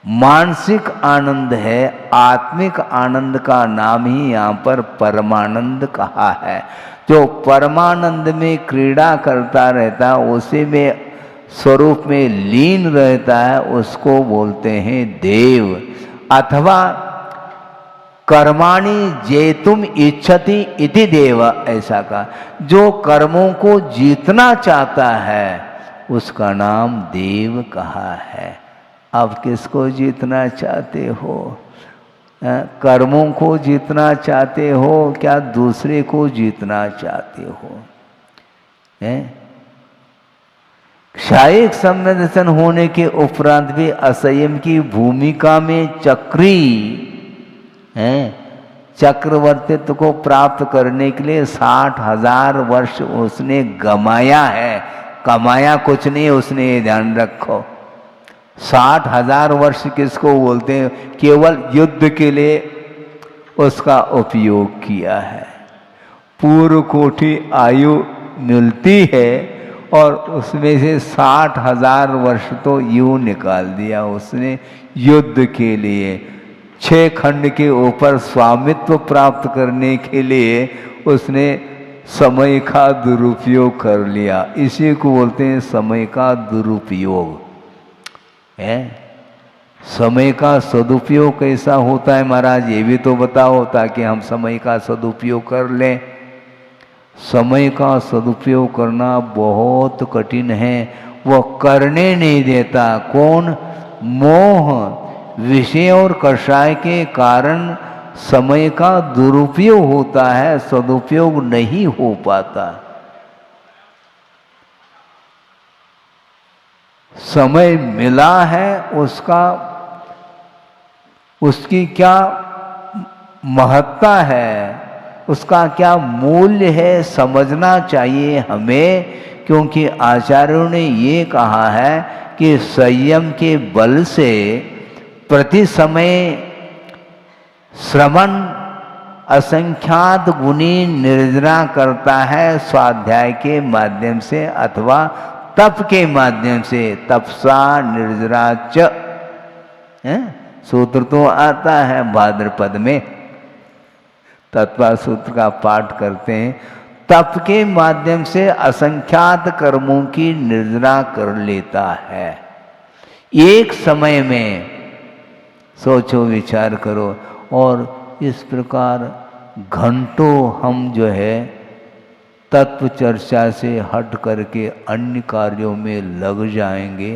मानसिक आनंद है। आत्मिक आनंद का नाम ही यहाँ पर परमानंद कहा है। जो परमानंद में क्रीड़ा करता रहता है, उसी में स्वरूप में लीन रहता है, उसको बोलते हैं देव। अथवा कर्माणि जेतुम इच्छति इति देव, ऐसा कहा। जो कर्मों को जीतना चाहता है उसका नाम देव कहा है। अब किसको जीतना चाहते हो? कर्मों को जीतना चाहते हो क्या दूसरे को जीतना चाहते हो? शारीरिक संवेदनशील होने के उपरांत भी असंयम की भूमिका में चक्री चक्रवर्तित्व को प्राप्त करने के लिए 60,000 वर्ष उसने गमाया है। कमाया कुछ नहीं उसने, ये ध्यान रखो। 60,000 वर्ष किसको बोलते हैं? केवल युद्ध के लिए उसका उपयोग किया है। पूर्व कोटि आयु मिलती है और उसमें से 60,000 वर्ष तो यूं निकाल दिया उसने युद्ध के लिए। 6 खंड के ऊपर स्वामित्व प्राप्त करने के लिए उसने समय का दुरुपयोग कर लिया। इसी को बोलते हैं समय का दुरुपयोग है। समय का सदुपयोग कैसा होता है महाराज, ये भी तो बताओ, ताकि हम समय का सदुपयोग कर लें। समय का सदुपयोग करना बहुत कठिन है, वो करने नहीं देता। कौन? मोह, विषय और कषाय के कारण समय का दुरुपयोग होता है, सदुपयोग नहीं हो पाता। समय मिला है, उसकी क्या महत्ता है, उसका क्या मूल्य है, समझना चाहिए हमें। क्योंकि आचार्यों ने ये कहा है कि संयम के बल से प्रति समय श्रवण असंख्यात गुणी निर्जना करता है, स्वाध्याय के माध्यम से अथवा तप के माध्यम से। तपसा निर्जरा च, सूत्र तो आता है भाद्रपद में, तत्वा सूत्र का पाठ करते हैं। तप के माध्यम से असंख्यात कर्मों की निर्जना कर लेता है एक समय में। सोचो, विचार करो। और इस प्रकार घंटों हम जो है तत्व चर्चा से हट करके अन्य कार्यों में लग जाएंगे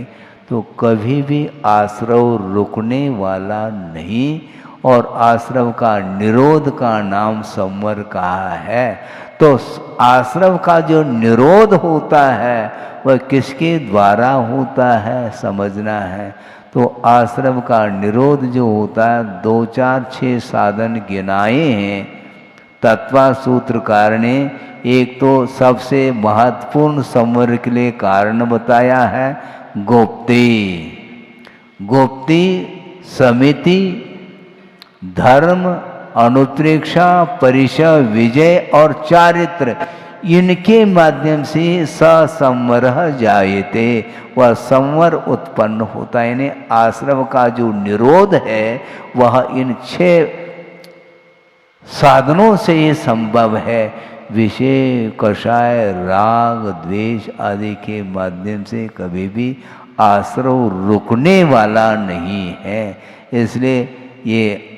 तो कभी भी आश्रव रुकने वाला नहीं। और आश्रव का निरोध का नाम संवर कहा है। तो आश्रव का जो निरोध होता है वह किसके द्वारा होता है, समझना है। तो आश्रव का निरोध जो होता है, 2, 4, 6 साधन गिनाए हैं तत्वा सूत्रकार ने। एक तो सबसे महत्वपूर्ण संवर के लिए कारण बताया है गोप्ती। गोप्ती, समिति, धर्म, अनुप्रेक्षा, परिचय, विजय और चारित्र, इनके माध्यम से ससंवर जायते, वह संवर उत्पन्न होता है। यानी आश्रव का जो निरोध है वह इन 6 साधनों से ये संभव है। विषय, कषाय, राग, द्वेष आदि के माध्यम से कभी भी आश्रव रुकने वाला नहीं है। इसलिए ये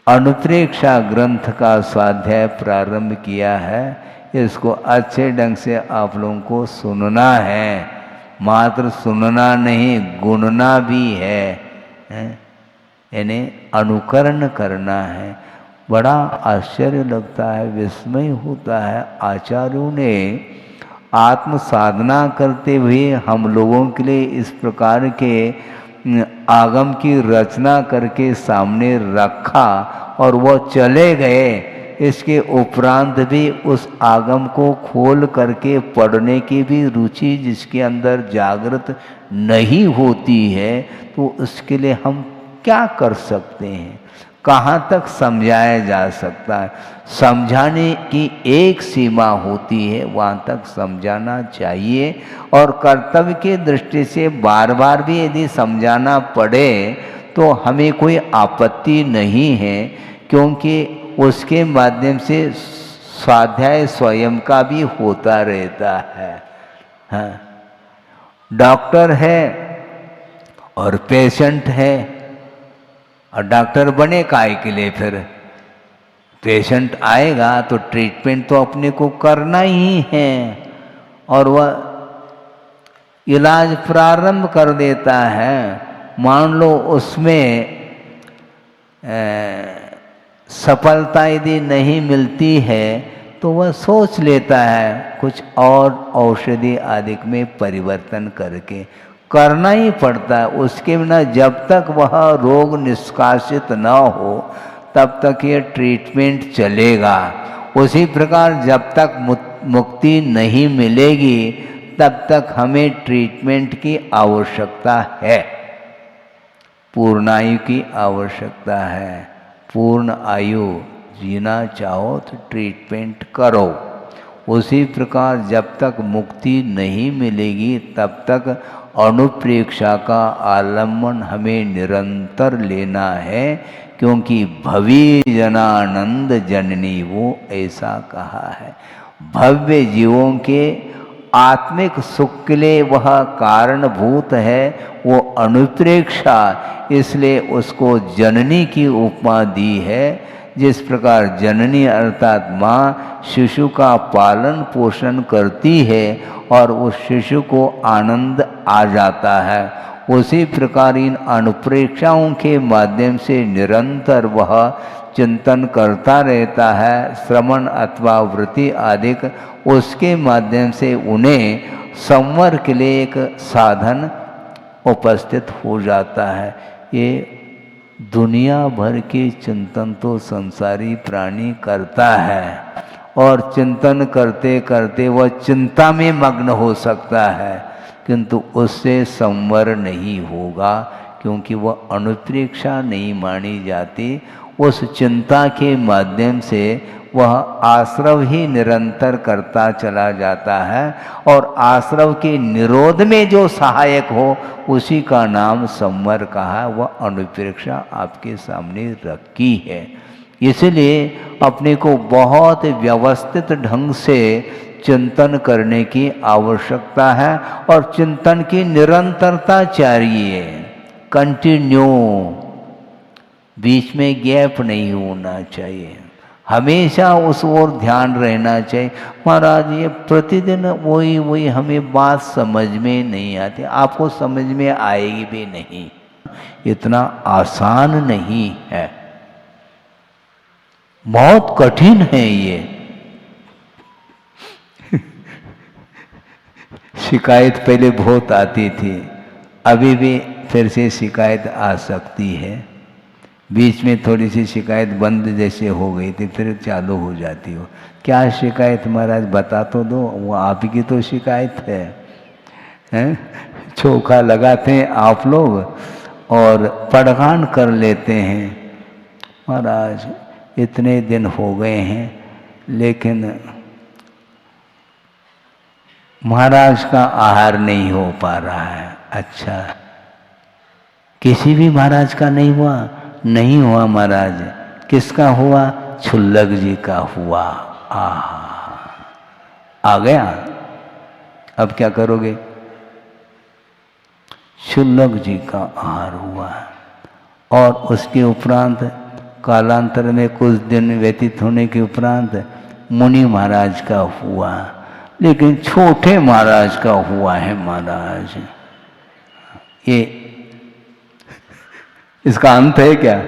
अनुप्रेक्षा ग्रंथ का स्वाध्याय प्रारंभ किया है। इसको अच्छे ढंग से आप लोगों को सुनना है, मात्र सुनना नहीं, गुणना भी है, यानी अनुकरण करना है। बड़ा आश्चर्य लगता है, विस्मय होता है। आचार्यों ने आत्म साधना करते हुए हम लोगों के लिए इस प्रकार के आगम की रचना करके सामने रखा और वो चले गए। इसके उपरांत भी उस आगम को खोल करके पढ़ने की भी रुचि जिसके अंदर जागृत नहीं होती है, तो उसके लिए हम क्या कर सकते हैं? कहाँ तक समझाया जा सकता है। समझाने की एक सीमा होती है, वहाँ तक समझाना चाहिए। और कर्तव्य की दृष्टि से बार बार भी यदि समझाना पड़े तो हमें कोई आपत्ति नहीं है, क्योंकि उसके माध्यम से स्वाध्याय स्वयं का भी होता रहता है। हाँ, डॉक्टर है और पेशेंट है, और डॉक्टर बने काहे के लिए? फिर पेशेंट आएगा तो ट्रीटमेंट तो अपने को करना ही है, और वह इलाज प्रारंभ कर देता है। मान लो उसमें सफलता यदि नहीं मिलती है तो वह सोच लेता है कुछ और औषधि आदि में परिवर्तन करके, करना ही पड़ता है। उसके बिना जब तक वह रोग निष्कासित न हो तब तक ये ट्रीटमेंट चलेगा। उसी प्रकार जब तक मुक्ति नहीं मिलेगी तब तक हमें ट्रीटमेंट की आवश्यकता है, पूर्णायु की आवश्यकता है। पूर्ण आयु जीना चाहो तो ट्रीटमेंट करो। उसी प्रकार जब तक मुक्ति नहीं मिलेगी तब तक अनुप्रेक्षा का आलम्बन हमें निरंतर लेना है, क्योंकि भवी जनानंद जननी, वो ऐसा कहा है। भव्य जीवों के आत्मिक सुख के लिए वह कारणभूत है, वो अनुप्रेक्षा, इसलिए उसको जननी की उपमा दी है। जिस प्रकार जननी अर्थात माँ शिशु का पालन पोषण करती है और उस शिशु को आनंद आ जाता है, उसी प्रकार इन अनुप्रेक्षाओं के माध्यम से निरंतर वह चिंतन करता रहता है। श्रवण अथवा वृत्ति आदि उसके माध्यम से उन्हें संवर के लिए एक साधन उपस्थित हो जाता है। ये दुनिया भर के चिंतन तो संसारी प्राणी करता है, और चिंतन करते करते वह चिंता में मग्न हो सकता है, किंतु उससे संवर नहीं होगा, क्योंकि वह अनुप्रेक्षा नहीं मानी जाती। उस चिंता के माध्यम से वह आश्रव ही निरंतर करता चला जाता है, और आश्रव के निरोध में जो सहायक हो उसी का नाम संवर कहा। वह अनुप्रेक्षा आपके सामने रखी है। इसलिए अपने को बहुत व्यवस्थित ढंग से चिंतन करने की आवश्यकता है, और चिंतन की निरंतरता चाहिए, कंटिन्यू, बीच में गैप नहीं होना चाहिए, हमेशा उस ओर ध्यान रहना चाहिए। महाराज ये प्रतिदिन वही हमें बात समझ में नहीं आती, आपको समझ में आएगी भी नहीं, इतना आसान नहीं है, बहुत कठिन है ये। शिकायत पहले बहुत आती थी, अभी भी फिर से शिकायत आ सकती है। बीच में थोड़ी सी शिकायत बंद जैसे हो गई थी, फिर चालू हो जाती हो। क्या शिकायत महाराज बता तो दो, वो आप की तो शिकायत है, हैं? चोखा लगाते हैं आप लोग और पड़गान कर लेते हैं। महाराज इतने दिन हो गए हैं, लेकिन महाराज का आहार नहीं हो पा रहा है। अच्छा, किसी भी महाराज का नहीं हुआ? नहीं हुआ महाराज। किसका हुआ? छुल्लक जी का हुआ। आ गया। अब क्या करोगे? छुल्लक जी का आहार हुआ, और उसके उपरांत कालांतर में कुछ दिन व्यतीत होने के उपरांत मुनि महाराज का हुआ, लेकिन छोटे महाराज का हुआ है। महाराज ये इसका अंत है क्या?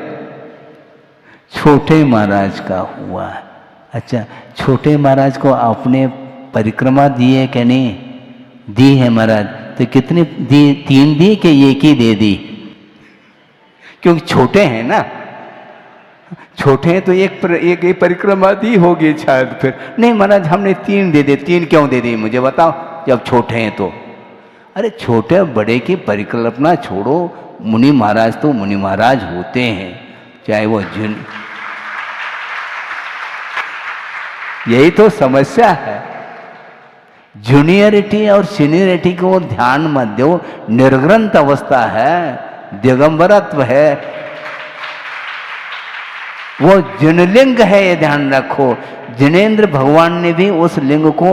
छोटे महाराज का हुआ। अच्छा, छोटे महाराज को आपने परिक्रमा दी है कि नहीं? दी है महाराज। तो कितनी दी? 3 दी कि एक ही दे दी? क्योंकि छोटे हैं ना, छोटे हैं तो एक परिक्रमा दी होगी शायद। फिर नहीं महाराज हमने 3 दे दे। 3 क्यों दे दी मुझे बताओ, जब छोटे हैं तो? अरे छोटे बड़े की परिकल्पना छोड़ो, मुनि महाराज तो मुनि महाराज होते हैं, चाहे वो यही तो समस्या है। जूनियरिटी और सीनियरिटी को ध्यान मत दो, निर्ग्रंथ अवस्था है, दिगंबरत्व है, वो जिनलिंग है, ये ध्यान रखो। जिनेंद्र भगवान ने भी उस लिंग को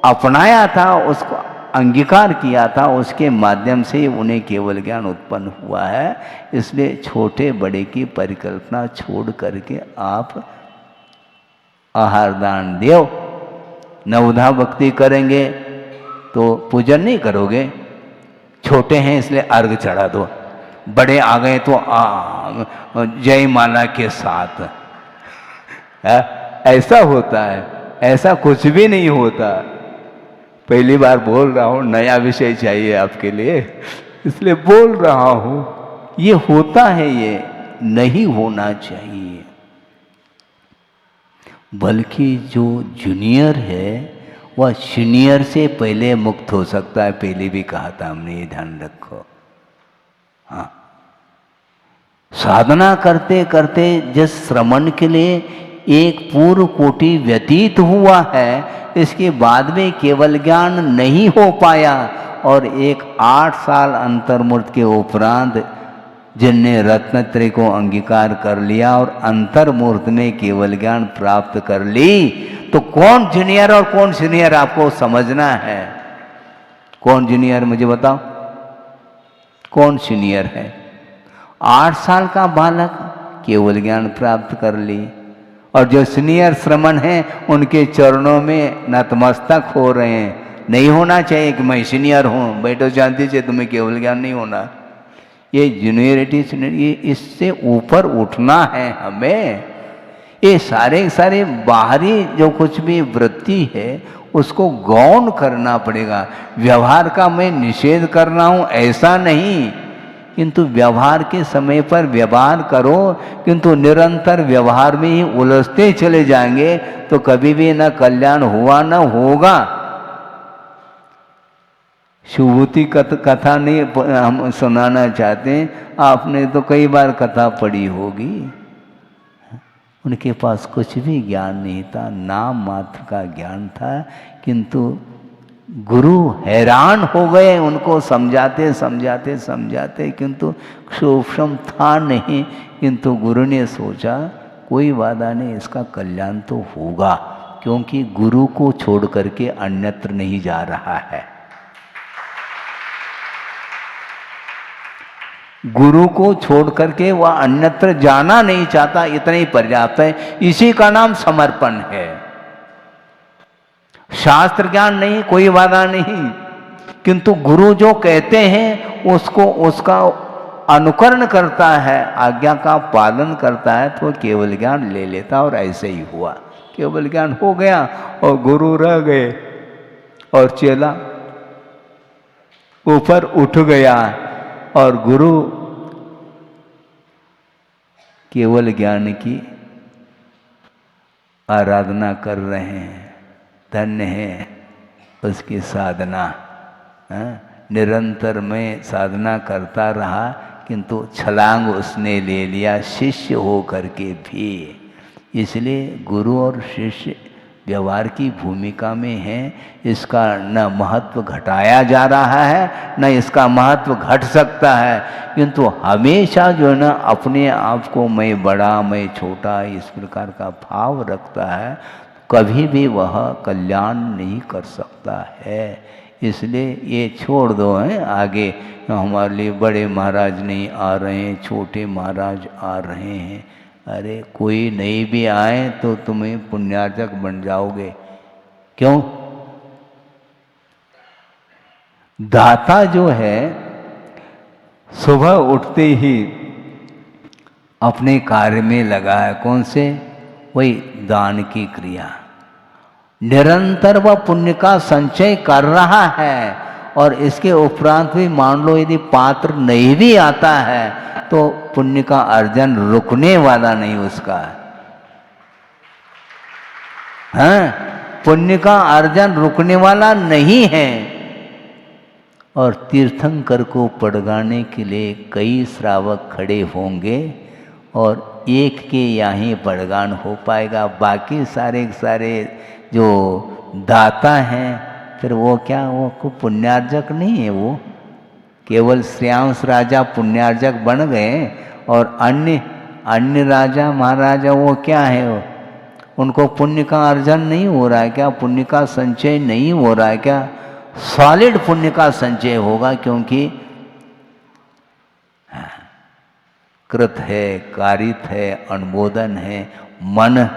अपनाया था, उसको अंगीकार किया था, उसके माध्यम से उन्हें केवल ज्ञान उत्पन्न हुआ है। इसलिए छोटे बड़े की परिकल्पना छोड़ करके आप आहार दान दो। नवधा भक्ति करेंगे तो पूजन नहीं करोगे, छोटे हैं इसलिए अर्घ चढ़ा दो, बड़े आ गए तो जय माला के साथ। ऐसा होता है? ऐसा कुछ भी नहीं होता। पहली बार बोल रहा हूँ, नया विषय चाहिए आपके लिए, इसलिए बोल रहा हूँ। ये होता है, ये नहीं होना चाहिए। बल्कि जो जूनियर है वह सीनियर से पहले मुक्त हो सकता है। पहले भी कहा था हमने, ये ध्यान रखो। हाँ, साधना करते करते जिस श्रमण के लिए एक पूर्व कोटि व्यतीत हुआ है, इसके बाद में केवल ज्ञान नहीं हो पाया, और एक 8 साल अंतर्मुक्त के उपरांत जिनने रत्नत्रय को अंगीकार कर लिया और अंतर्मूर्त में केवल ज्ञान प्राप्त कर ली, तो कौन जूनियर और कौन सीनियर आपको समझना है। कौन जूनियर मुझे बताओ, कौन सीनियर है? 8 साल का बालक केवल ज्ञान प्राप्त कर ली, और जो सीनियर श्रमण हैं उनके चरणों में नतमस्तक हो रहे हैं। नहीं होना चाहिए कि मैं सीनियर हूँ, बैठो शांति से, तुम्हें केवल ज्ञान नहीं होना। ये जूनियरिटी सीनियरिटी, इससे ऊपर उठना है हमें। ये सारे बाहरी जो कुछ भी वृत्ति है उसको गौण करना पड़ेगा। व्यवहार का मैं निषेध कर रहा हूँ ऐसा नहीं, किंतु व्यवहार के समय पर व्यवहार करो, किंतु निरंतर व्यवहार में ही उलझते चले जाएंगे तो कभी भी न कल्याण हुआ न होगा। शुभूति कथा नहीं हम सुनाना चाहते, आपने तो कई बार कथा पढ़ी होगी। उनके पास कुछ भी ज्ञान नहीं था, नाम मात्र का ज्ञान था, किंतु गुरु हैरान हो गए उनको समझाते समझाते समझाते, किंतु सूक्ष्म था नहीं। किंतु गुरु ने सोचा कोई वादा नहीं, इसका कल्याण तो होगा, क्योंकि गुरु को छोड़ करके अन्यत्र नहीं जा रहा है। गुरु को छोड़ करके वह अन्यत्र जाना नहीं चाहता, इतना ही पर्याप्त है। इसी का नाम समर्पण है। शास्त्र ज्ञान नहीं, कोई वादा नहीं, किंतु गुरु जो कहते हैं उसको उसका अनुकरण करता है, आज्ञा का पालन करता है, तो केवल ज्ञान ले लेता। और ऐसे ही हुआ, केवल ज्ञान हो गया और गुरु रह गए और चेला ऊपर उठ गया। और गुरु केवल ज्ञान की आराधना कर रहे हैं। धन्य है उसकी साधना। निरंतर मैं साधना करता रहा, किंतु छलांग उसने ले लिया शिष्य हो करके भी। इसलिए गुरु और शिष्य व्यवहार की भूमिका में है। इसका न महत्व घटाया जा रहा है, न इसका महत्व घट सकता है, किंतु हमेशा जो है ना अपने आप को मैं बड़ा मैं छोटा इस प्रकार का भाव रखता है, कभी भी वह कल्याण नहीं कर सकता है। इसलिए ये छोड़ दो हैं। आगे हमारे लिए बड़े महाराज नहीं आ रहे हैं, छोटे महाराज आ रहे हैं। अरे कोई नहीं भी आए तो तुम्हें पुण्यार्जक बन जाओगे। क्यों? दाता जो है सुबह उठते ही अपने कार्य में लगा है। कौन से? वही दान की क्रिया। निरंतर वह पुण्य का संचय कर रहा है, और इसके उपरांत भी मान लो यदि पात्र नहीं भी आता है तो पुण्य का अर्जन रुकने वाला नहीं उसका। हाँ, पुण्य का अर्जन रुकने वाला नहीं है। और तीर्थंकर को पड़गाने के लिए कई श्रावक खड़े होंगे, और एक के यहाँ ही बड़गान हो पाएगा। बाकी सारे सारे जो दाता हैं फिर वो क्या, वो को पुण्यार्जक नहीं है, वो केवल श्रेयांश राजा पुण्यार्जक बन गए और अन्य राजा महाराजा वो क्या है, वो उनको पुण्य का अर्जन नहीं हो रहा है क्या, पुण्य का संचय नहीं हो रहा है क्या? सॉलिड पुण्य का संचय होगा, क्योंकि कृत है, कारित है, अनुमोदन है, मन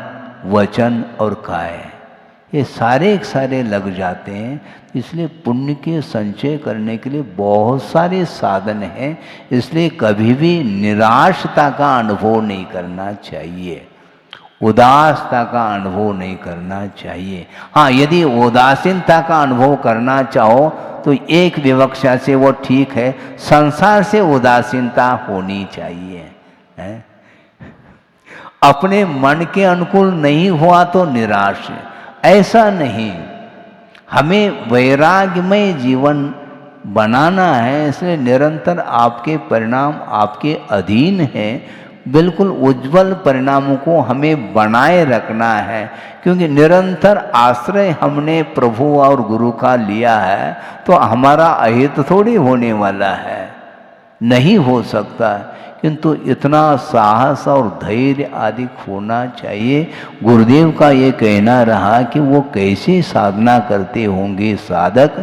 वचन और काय, ये सारे लग जाते हैं। इसलिए पुण्य के संचय करने के लिए बहुत सारे साधन हैं। इसलिए कभी भी निराशता का अनुभव नहीं करना चाहिए, उदासता का अनुभव नहीं करना चाहिए। हाँ, यदि उदासीनता का अनुभव करना चाहो तो एक विवक्षा से वो ठीक है, संसार से उदासीनता होनी चाहिए है? अपने मन के अनुकूल नहीं हुआ तो निराश है, ऐसा नहीं। हमें वैराग्यमय जीवन बनाना है, इसलिए निरंतर आपके परिणाम आपके अधीन हैं। बिल्कुल उज्जवल परिणामों को हमें बनाए रखना है, क्योंकि निरंतर आश्रय हमने प्रभु और गुरु का लिया है, तो हमारा अहित थोड़ी होने वाला है, नहीं हो सकता। किंतु इतना साहस और धैर्य आदि होना चाहिए। गुरुदेव का ये कहना रहा कि वो कैसे साधना करते होंगे साधक,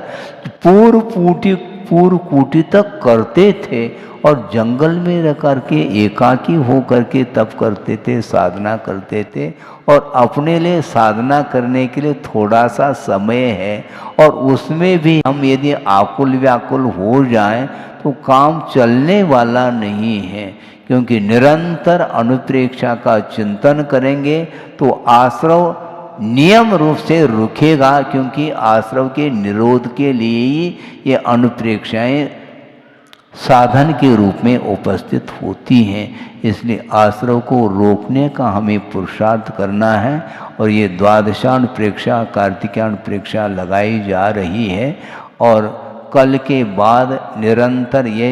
पूर्व कूटी तक करते थे और जंगल में रह करके एकाकी हो करके तप करते थे, साधना करते थे। और अपने लिए साधना करने के लिए थोड़ा सा समय है, और उसमें भी हम यदि आकुल व्याकुल हो जाएं तो काम चलने वाला नहीं है। क्योंकि निरंतर अनुप्रेक्षा का चिंतन करेंगे तो आश्रव नियम रूप से रुकेगा, क्योंकि आश्रव के निरोध के लिए ही ये अनुप्रेक्षाएं साधन के रूप में उपस्थित होती हैं। इसलिए आश्रव को रोकने का हमें पुरुषार्थ करना है। और ये द्वादशान प्रेक्षा कार्तिकान प्रेक्षा लगाई जा रही है, और कल के बाद निरंतर ये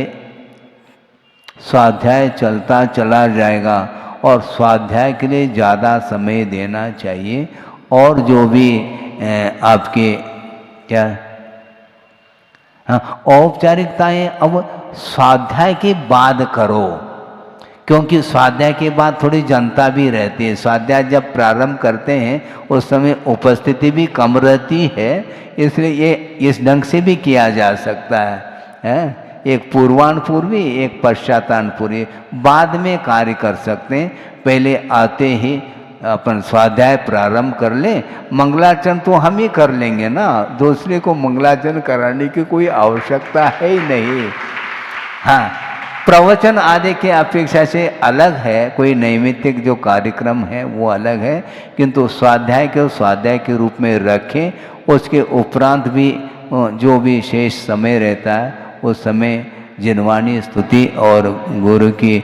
स्वाध्याय चलता चला जाएगा। और स्वाध्याय के लिए ज़्यादा समय देना चाहिए। और जो भी आपके क्या औपचारिकताएं अब स्वाध्याय के बाद करो, क्योंकि स्वाध्याय के बाद थोड़ी जनता भी रहती है। स्वाध्याय जब प्रारंभ करते हैं उस समय उपस्थिति भी कम रहती है, इसलिए ये इस ढंग से भी किया जा सकता है। एक पूर्वानुपूर्वी, एक पश्चातानुपूर्वी, बाद में कार्य कर सकते हैं। पहले आते ही अपन स्वाध्याय प्रारंभ कर लें। मंगलाचरण तो हम ही कर लेंगे ना, दूसरे को मंगलाचरण कराने की कोई आवश्यकता है ही नहीं। हाँ, प्रवचन आदि के अपेक्षा से अलग है, कोई नैमित्तिक जो कार्यक्रम है वो अलग है, किंतु स्वाध्याय के रूप में रखें। उसके उपरांत भी जो भी शेष समय रहता है उस समय जिनवाणी स्तुति और गुरु की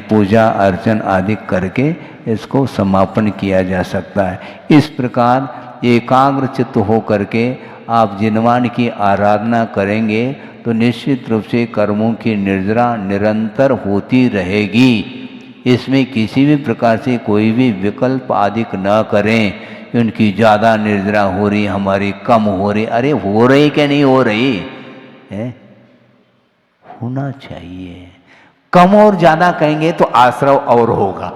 पूजा अर्चन आदि करके इसको समापन किया जा सकता है। इस प्रकार एकाग्र चित्त हो करके आप जिनवान की आराधना करेंगे तो निश्चित रूप से कर्मों की निर्जरा निरंतर होती रहेगी। इसमें किसी भी प्रकार से कोई भी विकल्प आदि न करें। उनकी ज़्यादा निर्जरा हो रही, हमारी कम हो रही, अरे हो रही क्या नहीं हो रही है, होना चाहिए। कम और ज़्यादा कहेंगे तो आश्रव और होगा।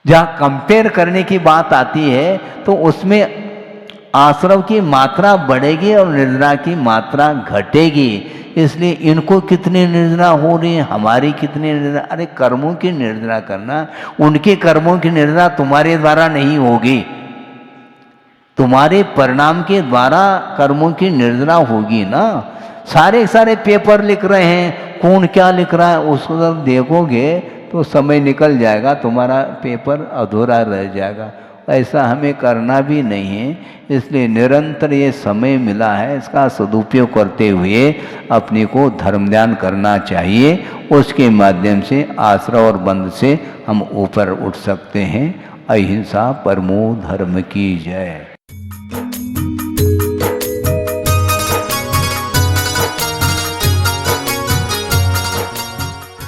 जहाँ कंपेयर करने की बात आती है तो उसमें आश्रव की मात्रा बढ़ेगी और निर्जरा की मात्रा घटेगी। इसलिए इनको कितनी निर्जरा हो रही है, हमारी कितनी निर्जरा। अरे कर्मों की निर्जरा करना, उनके कर्मों की निर्जरा तुम्हारे द्वारा नहीं होगी, तुम्हारे परिणाम के द्वारा कर्मों की निर्जरा होगी ना। सारे पेपर लिख रहे हैं, कौन क्या लिख रहा है उसको जब देखोगे तो समय निकल जाएगा, तुम्हारा पेपर अधूरा रह जाएगा। ऐसा हमें करना भी नहीं है। इसलिए निरंतर ये समय मिला है, इसका सदुपयोग करते हुए अपने को धर्म ध्यान करना चाहिए। उसके माध्यम से आश्रय और बंध से हम ऊपर उठ सकते हैं। अहिंसा परमो धर्म की जय।